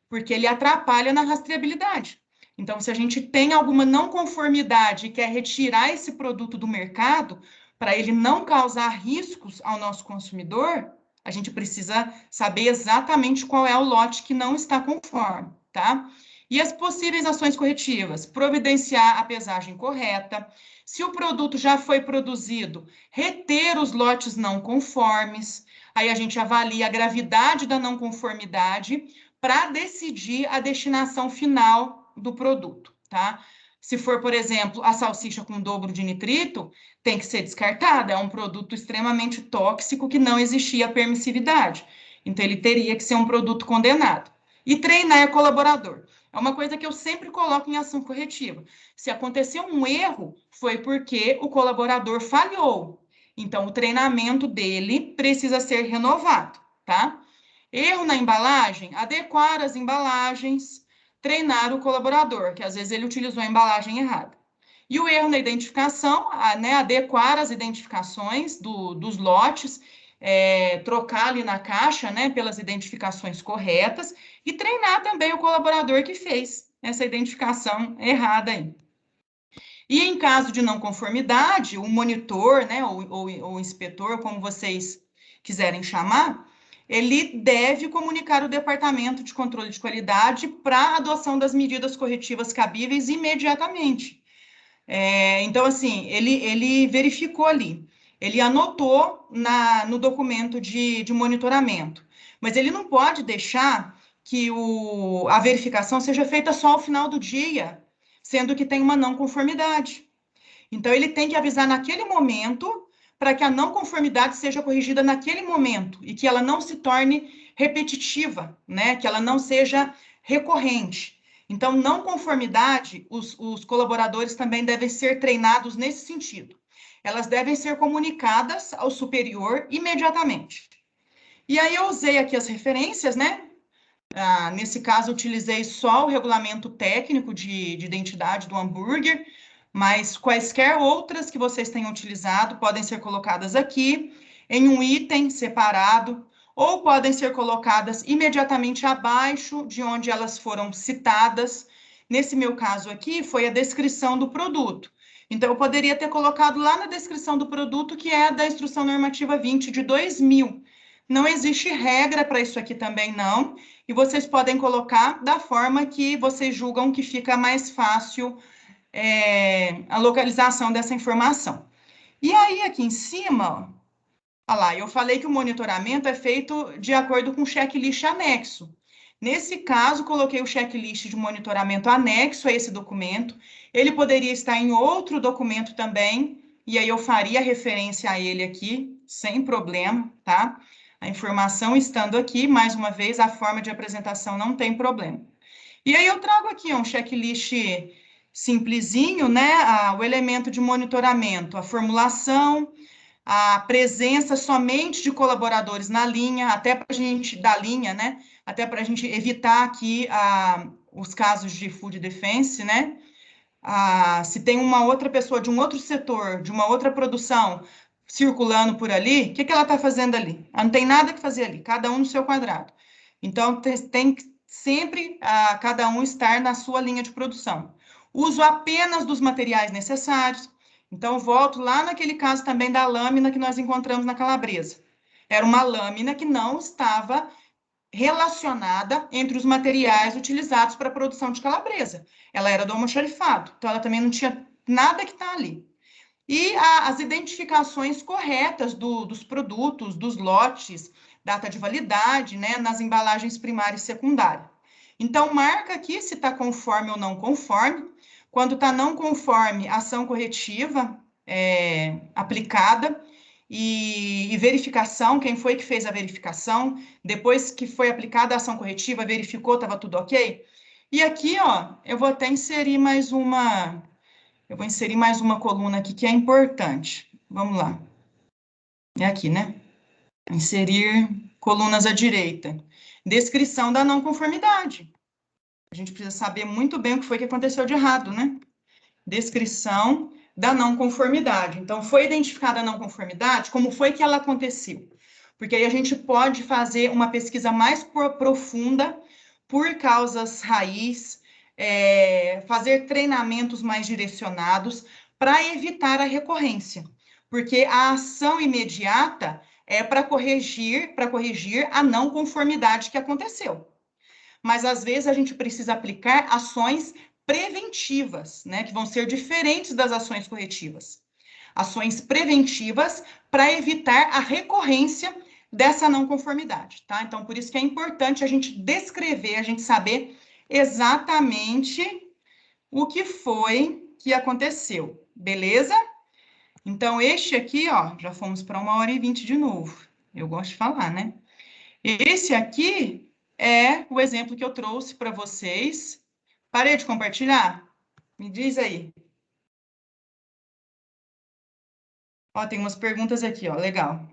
Porque ele atrapalha na rastreabilidade. Então, se a gente tem alguma não conformidade e quer retirar esse produto do mercado, para ele não causar riscos ao nosso consumidor, a gente precisa saber exatamente qual é o lote que não está conforme, tá? E as possíveis ações corretivas: providenciar a pesagem correta. Se o produto já foi produzido, reter os lotes não conformes. Aí a gente avalia a gravidade da não conformidade para decidir a destinação final do produto, tá? Se for, por exemplo, a salsicha com dobro de nitrito, tem que ser descartada, é um produto extremamente tóxico que não existia permissividade. Então, ele teria que ser um produto condenado. E treinar colaborador. É uma coisa que eu sempre coloco em ação corretiva. Se aconteceu um erro, foi porque o colaborador falhou. Então, o treinamento dele precisa ser renovado, tá? Erro na embalagem, adequar as embalagens, treinar o colaborador, que às vezes ele utilizou a embalagem errada. E o erro na identificação, né, adequar as identificações dos lotes, trocar ali na caixa, né, pelas identificações corretas e treinar também o colaborador que fez essa identificação errada aí. E em caso de não conformidade, o monitor, né, ou o inspetor, como vocês quiserem chamar, ele deve comunicar o Departamento de Controle de Qualidade para a adoção das medidas corretivas cabíveis imediatamente. Então, assim, ele verificou ali, ele anotou no documento de monitoramento, mas ele não pode deixar que a verificação seja feita só ao final do dia, sendo que tem uma não conformidade. Então, ele tem que avisar naquele momento para que a não conformidade seja corrigida naquele momento e que ela não se torne repetitiva, né? Que ela não seja recorrente. Então, não conformidade, os colaboradores também devem ser treinados nesse sentido. Elas devem ser comunicadas ao superior imediatamente. E aí eu usei aqui as referências, né? Nesse caso, utilizei só o regulamento técnico de identidade do hambúrguer, mas quaisquer outras que vocês tenham utilizado podem ser colocadas aqui em um item separado ou podem ser colocadas imediatamente abaixo de onde elas foram citadas. Nesse meu caso aqui, foi a descrição do produto. Então, eu poderia ter colocado lá na descrição do produto, que é da Instrução Normativa 20 de 2000. Não existe regra para isso aqui também, não. E vocês podem colocar da forma que vocês julgam que fica mais fácil a localização dessa informação. E aí, aqui em cima, olha lá, eu falei que o monitoramento é feito de acordo com o checklist anexo. Nesse caso, coloquei o checklist de monitoramento anexo a esse documento. Ele poderia estar em outro documento também, e aí eu faria referência a ele aqui, sem problema, tá? A informação estando aqui, mais uma vez, a forma de apresentação não tem problema. E aí eu trago aqui um checklist simplesinho, né? O elemento de monitoramento, a formulação, a presença somente de colaboradores na linha, até para a gente, da linha, né? Até para a gente evitar aqui os casos de food defense, né? Se tem uma outra pessoa de um outro setor, de uma outra produção, circulando por ali, o que ela está fazendo ali? Ela não tem nada que fazer ali, cada um no seu quadrado. Então, tem que sempre cada um estar na sua linha de produção. Uso apenas dos materiais necessários. Então, volto lá naquele caso também da lâmina que nós encontramos na Calabresa. Era uma lâmina que não estava relacionada entre os materiais utilizados para a produção de calabresa. Ela era do almoxarifado, então ela também não tinha nada que está ali. E as identificações corretas dos produtos, dos lotes, data de validade, né, nas embalagens primária e secundária. Então, marca aqui se está conforme ou não conforme. Quando está não conforme, ação corretiva aplicada e verificação, quem foi que fez a verificação, depois que foi aplicada a ação corretiva, verificou, estava tudo ok? E aqui, ó, eu vou até inserir mais uma... Eu vou inserir mais uma coluna aqui que é importante. Vamos lá. É aqui, né? Inserir colunas à direita. Descrição da não conformidade. A gente precisa saber muito bem o que foi que aconteceu de errado, né? Descrição da não conformidade. Então, foi identificada a não conformidade, como foi que ela aconteceu? Porque aí a gente pode fazer uma pesquisa mais profunda por causas raiz, fazer treinamentos mais direcionados para evitar a recorrência. Porque a ação imediata é para corrigir a não conformidade que aconteceu. Mas às vezes a gente precisa aplicar ações preventivas, né, que vão ser diferentes das ações corretivas. Ações preventivas para evitar a recorrência dessa não conformidade, tá? Então, por isso que é importante a gente descrever, a gente saber exatamente o que foi que aconteceu, beleza? Então, este aqui, ó, já fomos para 1h20 de novo. Eu gosto de falar, né? Esse aqui é o exemplo que eu trouxe para vocês. Parei de compartilhar? Me diz aí. Ó, tem umas perguntas aqui, ó, legal.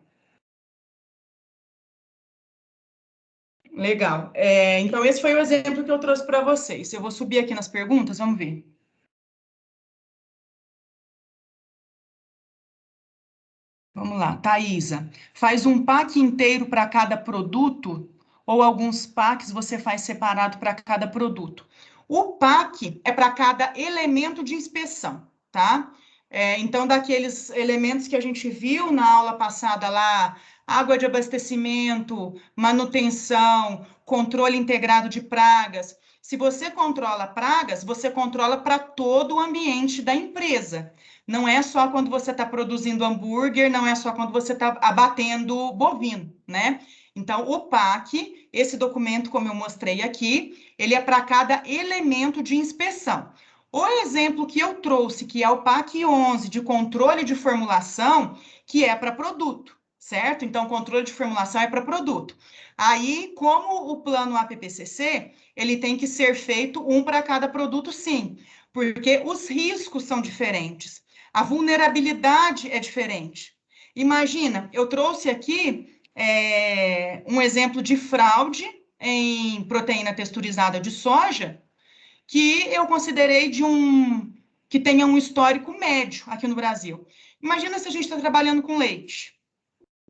Legal. Então, esse foi o exemplo que eu trouxe para vocês. Eu vou subir aqui nas perguntas, vamos ver. Vamos lá, Thaisa. Faz um pack inteiro para cada produto ou alguns packs você faz separado para cada produto? O pack é para cada elemento de inspeção, tá? Então, daqueles elementos que a gente viu na aula passada lá, água de abastecimento, manutenção, controle integrado de pragas. Se você controla pragas, você controla para todo o ambiente da empresa. Não é só quando você está produzindo hambúrguer, não é só quando você está abatendo bovino, né? Então, o PAC, esse documento, como eu mostrei aqui, ele é para cada elemento de inspeção. O exemplo que eu trouxe, que é o PAC 11, de controle de formulação, que é para produto, certo? Então, controle de formulação é para produto. Aí, como o plano APPCC, ele tem que ser feito um para cada produto, sim, porque os riscos são diferentes. A vulnerabilidade é diferente. Imagina, eu trouxe aqui um exemplo de fraude em proteína texturizada de soja, que eu considerei que tenha um histórico médio aqui no Brasil. Imagina se a gente está trabalhando com leite.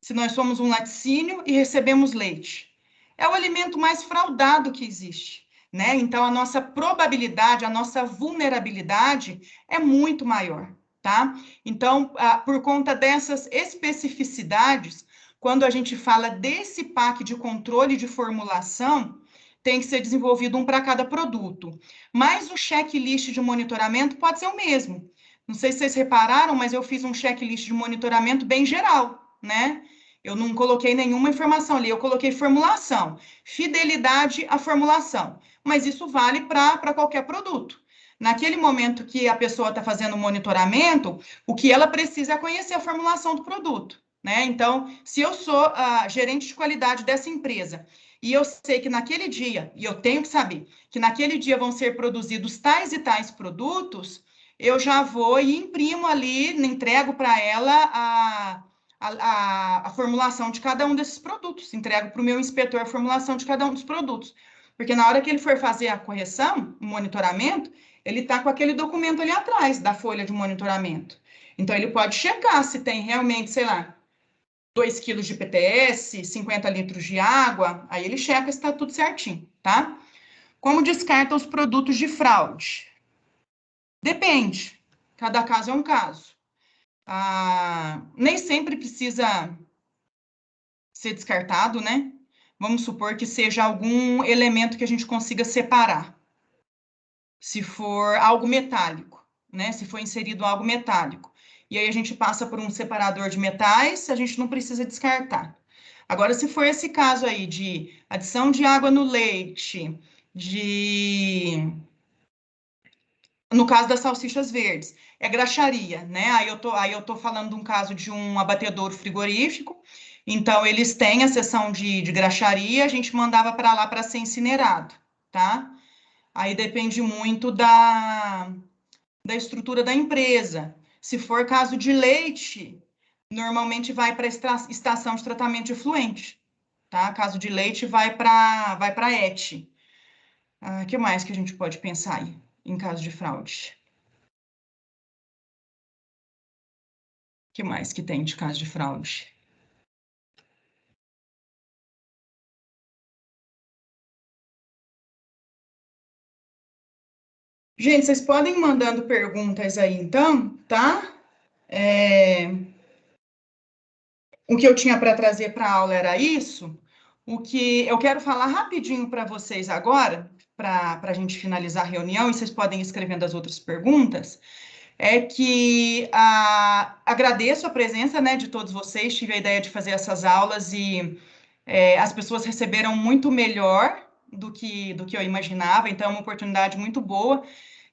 Se nós somos um laticínio e recebemos leite. É o alimento mais fraudado que existe, né? Então, a nossa probabilidade, a nossa vulnerabilidade é muito maior, tá? Então, por conta dessas especificidades, quando a gente fala desse PAC de controle de formulação, tem que ser desenvolvido um para cada produto. Mas o checklist de monitoramento pode ser o mesmo. Não sei se vocês repararam, mas eu fiz um checklist de monitoramento bem geral, né? Eu não coloquei nenhuma informação ali, eu coloquei formulação, fidelidade à formulação. Mas isso vale para qualquer produto. Naquele momento que a pessoa está fazendo o monitoramento, o que ela precisa é conhecer a formulação do produto. né? Então, se eu sou a gerente de qualidade dessa empresa e eu sei que naquele dia, e eu tenho que saber, que naquele dia vão ser produzidos tais e tais produtos, eu já vou e imprimo ali, entrego para ela a formulação de cada um desses produtos, entrego para o meu inspetor a formulação de cada um dos produtos. Porque na hora que ele for fazer a correção, o monitoramento, ele está com aquele documento ali atrás da folha de monitoramento. Então, ele pode checar se tem realmente, sei lá, 2 quilos de PTS, 50 litros de água, aí ele checa se está tudo certinho, tá? Como descarta os produtos de fraude? Depende, cada caso é um caso. Nem sempre precisa ser descartado, né? Vamos supor que seja algum elemento que a gente consiga separar. Se for algo metálico, né? Se for inserido algo metálico. E aí a gente passa por um separador de metais, a gente não precisa descartar. Agora, se for esse caso aí de adição de água no leite, no caso das salsichas verdes, é graxaria, né? Aí eu tô falando de um caso de um abatedouro frigorífico, então eles têm a seção de graxaria, a gente mandava para lá para ser incinerado, tá? Aí depende muito da estrutura da empresa. Se for caso de leite, normalmente vai para a estação de tratamento de efluente, tá? Caso de leite, vai para ET. O que mais que a gente pode pensar aí, em caso de fraude? O que mais que tem de caso de fraude? Gente, vocês podem ir mandando perguntas aí, então, tá? O que eu tinha para trazer para a aula era isso. O que eu quero falar rapidinho para vocês agora, para a gente finalizar a reunião, e vocês podem ir escrevendo as outras perguntas, é que agradeço a presença, né, de todos vocês. Tive a ideia de fazer essas aulas e as pessoas receberam muito melhor do que eu imaginava, então é uma oportunidade muito boa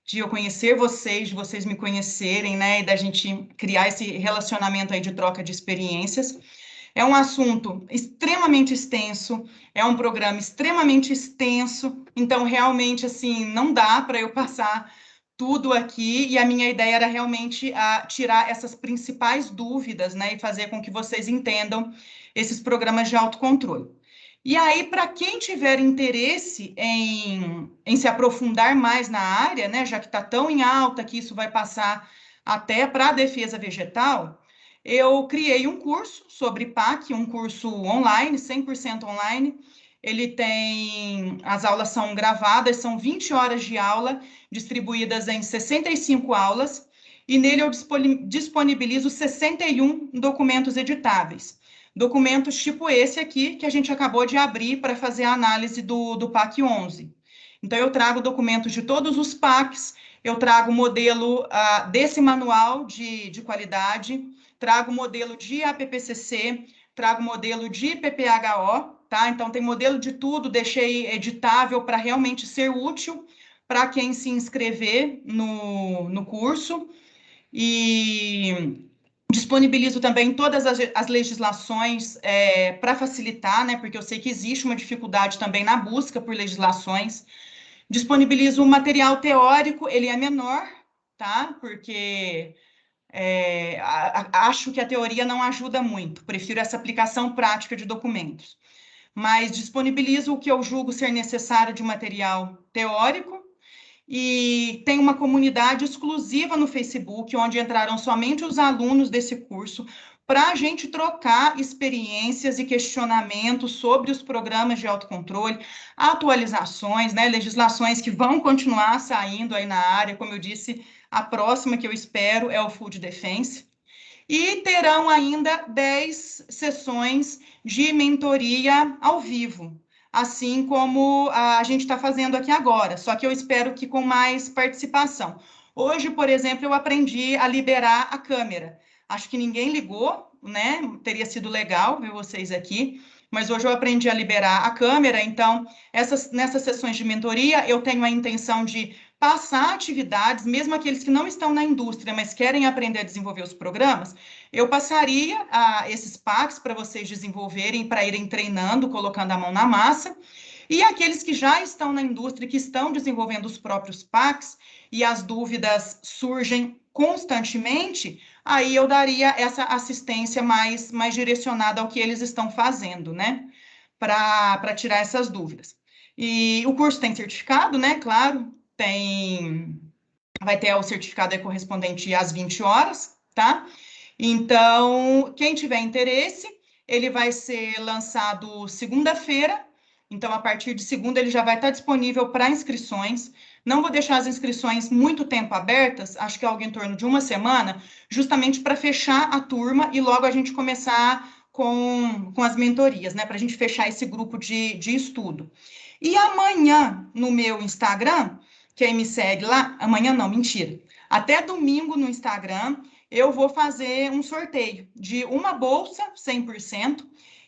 de eu conhecer vocês, de vocês me conhecerem, né, e da gente criar esse relacionamento aí de troca de experiências. É um assunto extremamente extenso, é um programa extremamente extenso, então realmente assim não dá para eu passar tudo aqui, e a minha ideia era realmente tirar essas principais dúvidas, né, e fazer com que vocês entendam esses programas de autocontrole. E aí, para quem tiver interesse em se aprofundar mais na área, né, já que está tão em alta que isso vai passar até para a defesa vegetal, eu criei um curso sobre PAC, um curso online, 100% online. Ele tem, as aulas são gravadas, são 20 horas de aula, distribuídas em 65 aulas, e nele eu disponibilizo 61 documentos editáveis. Documentos tipo esse aqui, que a gente acabou de abrir para fazer a análise do PAC 11. Então, eu trago documentos de todos os PACs, eu trago o modelo desse manual de qualidade, trago o modelo de APPCC, trago o modelo de PPHO, tá? Então, tem modelo de tudo, deixei editável para realmente ser útil para quem se inscrever no curso. E disponibilizo também todas as legislações para facilitar, né? Porque eu sei que existe uma dificuldade também na busca por legislações. Disponibilizo o material teórico, ele é menor, tá? Porque acho que a teoria não ajuda muito, prefiro essa aplicação prática de documentos. Mas disponibilizo o que eu julgo ser necessário de material teórico, e tem uma comunidade exclusiva no Facebook, onde entraram somente os alunos desse curso, para a gente trocar experiências e questionamentos sobre os programas de autocontrole, atualizações, né, legislações que vão continuar saindo aí na área. Como eu disse, a próxima que eu espero é o Food Defense. E terão ainda 10 sessões de mentoria ao vivo, assim como a gente está fazendo aqui agora, só que eu espero que com mais participação. Hoje, por exemplo, eu aprendi a liberar a câmera. Acho que ninguém ligou, né? Teria sido legal ver vocês aqui, mas hoje eu aprendi a liberar a câmera, então, nessas sessões de mentoria, eu tenho a intenção de passar atividades, mesmo aqueles que não estão na indústria, mas querem aprender a desenvolver os programas, eu passaria esses PACs para vocês desenvolverem, para irem treinando, colocando a mão na massa. E aqueles que já estão na indústria, que estão desenvolvendo os próprios PACs, e as dúvidas surgem constantemente, aí eu daria essa assistência mais direcionada ao que eles estão fazendo, né? Para tirar essas dúvidas. E o curso tem certificado, né? Claro, vai ter o certificado correspondente às 20 horas, tá? Então, quem tiver interesse, ele vai ser lançado segunda-feira. Então, a partir de segunda, ele já vai estar disponível para inscrições. Não vou deixar as inscrições muito tempo abertas, acho que é algo em torno de uma semana, justamente para fechar a turma e logo a gente começar com as mentorias, né? Para a gente fechar esse grupo de estudo. E amanhã, no meu Instagram, quem me segue lá, amanhã não, mentira. Até domingo no Instagram, eu vou fazer um sorteio de uma bolsa 100%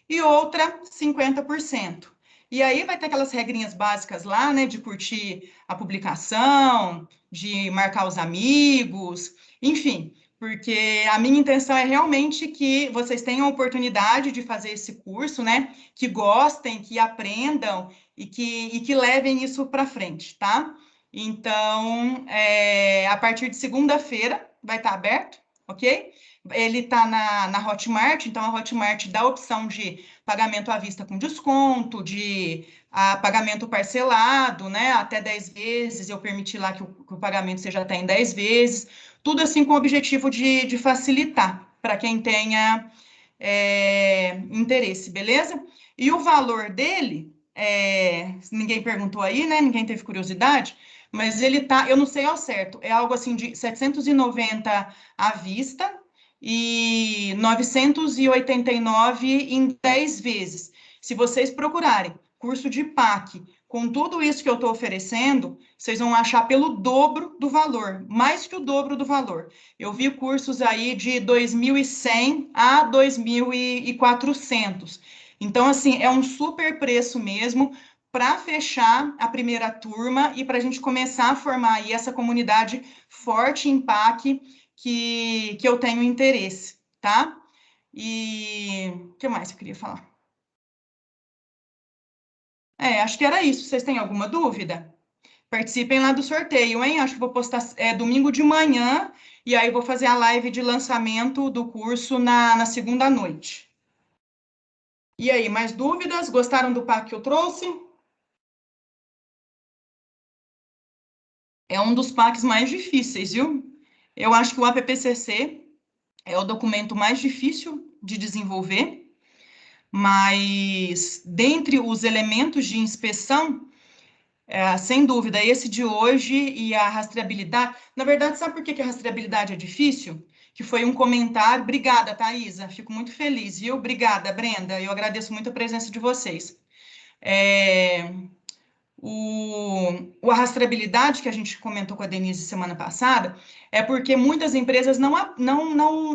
e outra 50%. E aí vai ter aquelas regrinhas básicas lá, né, de curtir a publicação, de marcar os amigos, enfim, porque a minha intenção é realmente que vocês tenham a oportunidade de fazer esse curso, né, que gostem, que aprendam e que levem isso para frente, tá? Então, a partir de segunda-feira vai estar aberto, ok? Ele está na Hotmart, então a Hotmart dá a opção de pagamento à vista com desconto, de pagamento parcelado, né? Até 10 vezes, eu permiti lá que o pagamento seja até em 10 vezes, tudo assim com o objetivo de facilitar para quem tenha interesse, beleza? E o valor dele, ninguém perguntou aí, né? Ninguém teve curiosidade, mas ele tá, eu não sei ao certo, é algo assim de 790 à vista e 989 em 10 vezes. Se vocês procurarem curso de PAC com tudo isso que eu estou oferecendo, vocês vão achar pelo dobro do valor, mais que o dobro do valor. Eu vi cursos aí de 2.100 a 2.400. Então, assim, é um super preço mesmo para fechar a primeira turma e para a gente começar a formar aí essa comunidade forte em PAC que eu tenho interesse, tá? E o que mais eu queria falar? Acho que era isso. Vocês têm alguma dúvida? Participem lá do sorteio, hein? Acho que vou postar domingo de manhã e aí vou fazer a live de lançamento do curso na segunda noite. E aí, mais dúvidas? Gostaram do pack que eu trouxe? É um dos packs mais difíceis, viu? Eu acho que o APPCC é o documento mais difícil de desenvolver, mas dentre os elementos de inspeção, sem dúvida, esse de hoje e a rastreabilidade. Na verdade, sabe por que a rastreabilidade é difícil? Que foi um comentário. Obrigada, Thaisa. Fico muito feliz, viu? Obrigada, Brenda. Eu agradeço muito a presença de vocês. A rastreabilidade que a gente comentou com a Denise semana passada é porque muitas empresas não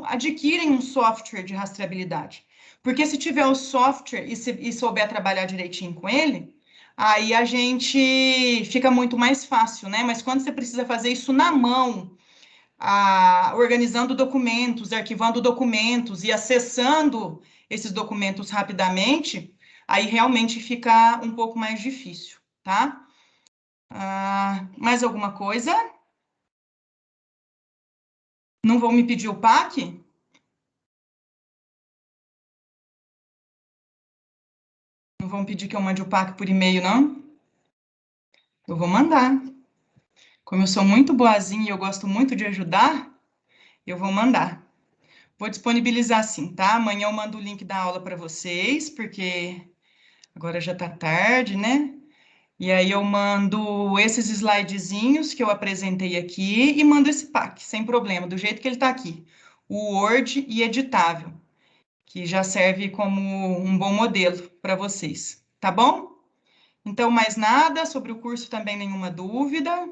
adquirem um software de rastreabilidade. Porque se tiver o software e souber trabalhar direitinho com ele, aí a gente fica muito mais fácil, né? Mas quando você precisa fazer isso na mão, organizando documentos, arquivando documentos e acessando esses documentos rapidamente, aí realmente fica um pouco mais difícil, tá? Mais alguma coisa? Não vão me pedir o PAC? Não vão pedir que eu mande o PAC por e-mail, não? Eu vou mandar. Como eu sou muito boazinha e eu gosto muito de ajudar, eu vou mandar. Vou disponibilizar sim, tá? Amanhã eu mando o link da aula para vocês, porque agora já tá tarde, né? E aí eu mando esses slidezinhos que eu apresentei aqui e mando esse PAC, sem problema, do jeito que ele tá aqui. O Word e editável, que já serve como um bom modelo para vocês, tá bom? Então, mais nada sobre o curso também, nenhuma dúvida.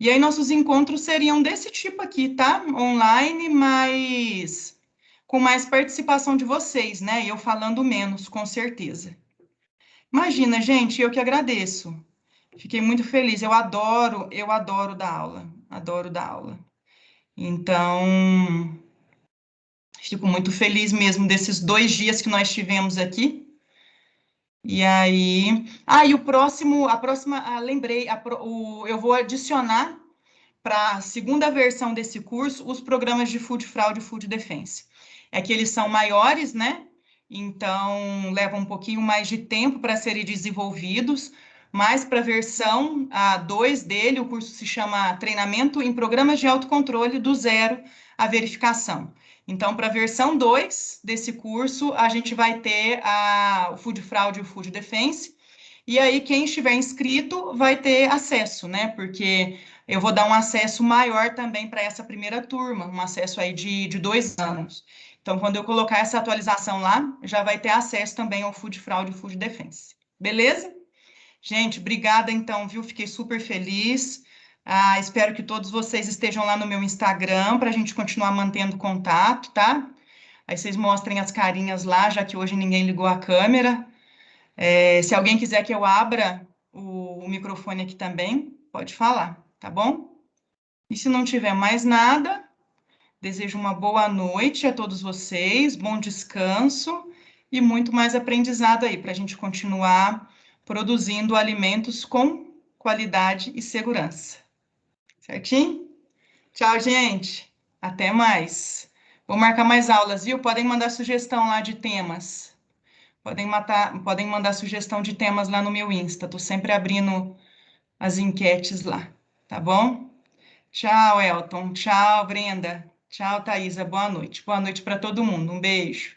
E aí, nossos encontros seriam desse tipo aqui, tá? Online, mas com mais participação de vocês, né? Eu falando menos, com certeza. Imagina, gente, eu que agradeço. Fiquei muito feliz. Eu adoro dar aula. Adoro dar aula. Então, fico muito feliz mesmo desses 2 dias que nós tivemos aqui. E aí. Ah, e lembrei, eu vou adicionar para a segunda versão desse curso os programas de Food Fraud e Food Defense. É que eles são maiores, né? Então, leva um pouquinho mais de tempo para serem desenvolvidos, mas para a versão 2 dele, o curso se chama Treinamento em Programas de Autocontrole do Zero à Verificação. Então, para a versão 2 desse curso, a gente vai ter o Food Fraud e o Food Defense, e aí quem estiver inscrito vai ter acesso, né? Porque eu vou dar um acesso maior também para essa primeira turma, um acesso aí de 2 anos. Então, quando eu colocar essa atualização lá, já vai ter acesso também ao Food Fraud e Food Defense. Beleza? Gente, obrigada então, viu? Fiquei super feliz. Espero que todos vocês estejam lá no meu Instagram para a gente continuar mantendo contato, tá? Aí vocês mostrem as carinhas lá, já que hoje ninguém ligou a câmera. Se alguém quiser que eu abra o microfone aqui também, pode falar, tá bom? E se não tiver mais nada, desejo uma boa noite a todos vocês, bom descanso e muito mais aprendizado aí para a gente continuar produzindo alimentos com qualidade e segurança. Certinho? Tchau, gente. Até mais. Vou marcar mais aulas, viu? Podem mandar sugestão lá de temas. Podem mandar sugestão de temas lá no meu Insta. Tô sempre abrindo as enquetes lá, tá bom? Tchau, Elton. Tchau, Brenda. Tchau, Thaisa. Boa noite. Boa noite para todo mundo. Um beijo.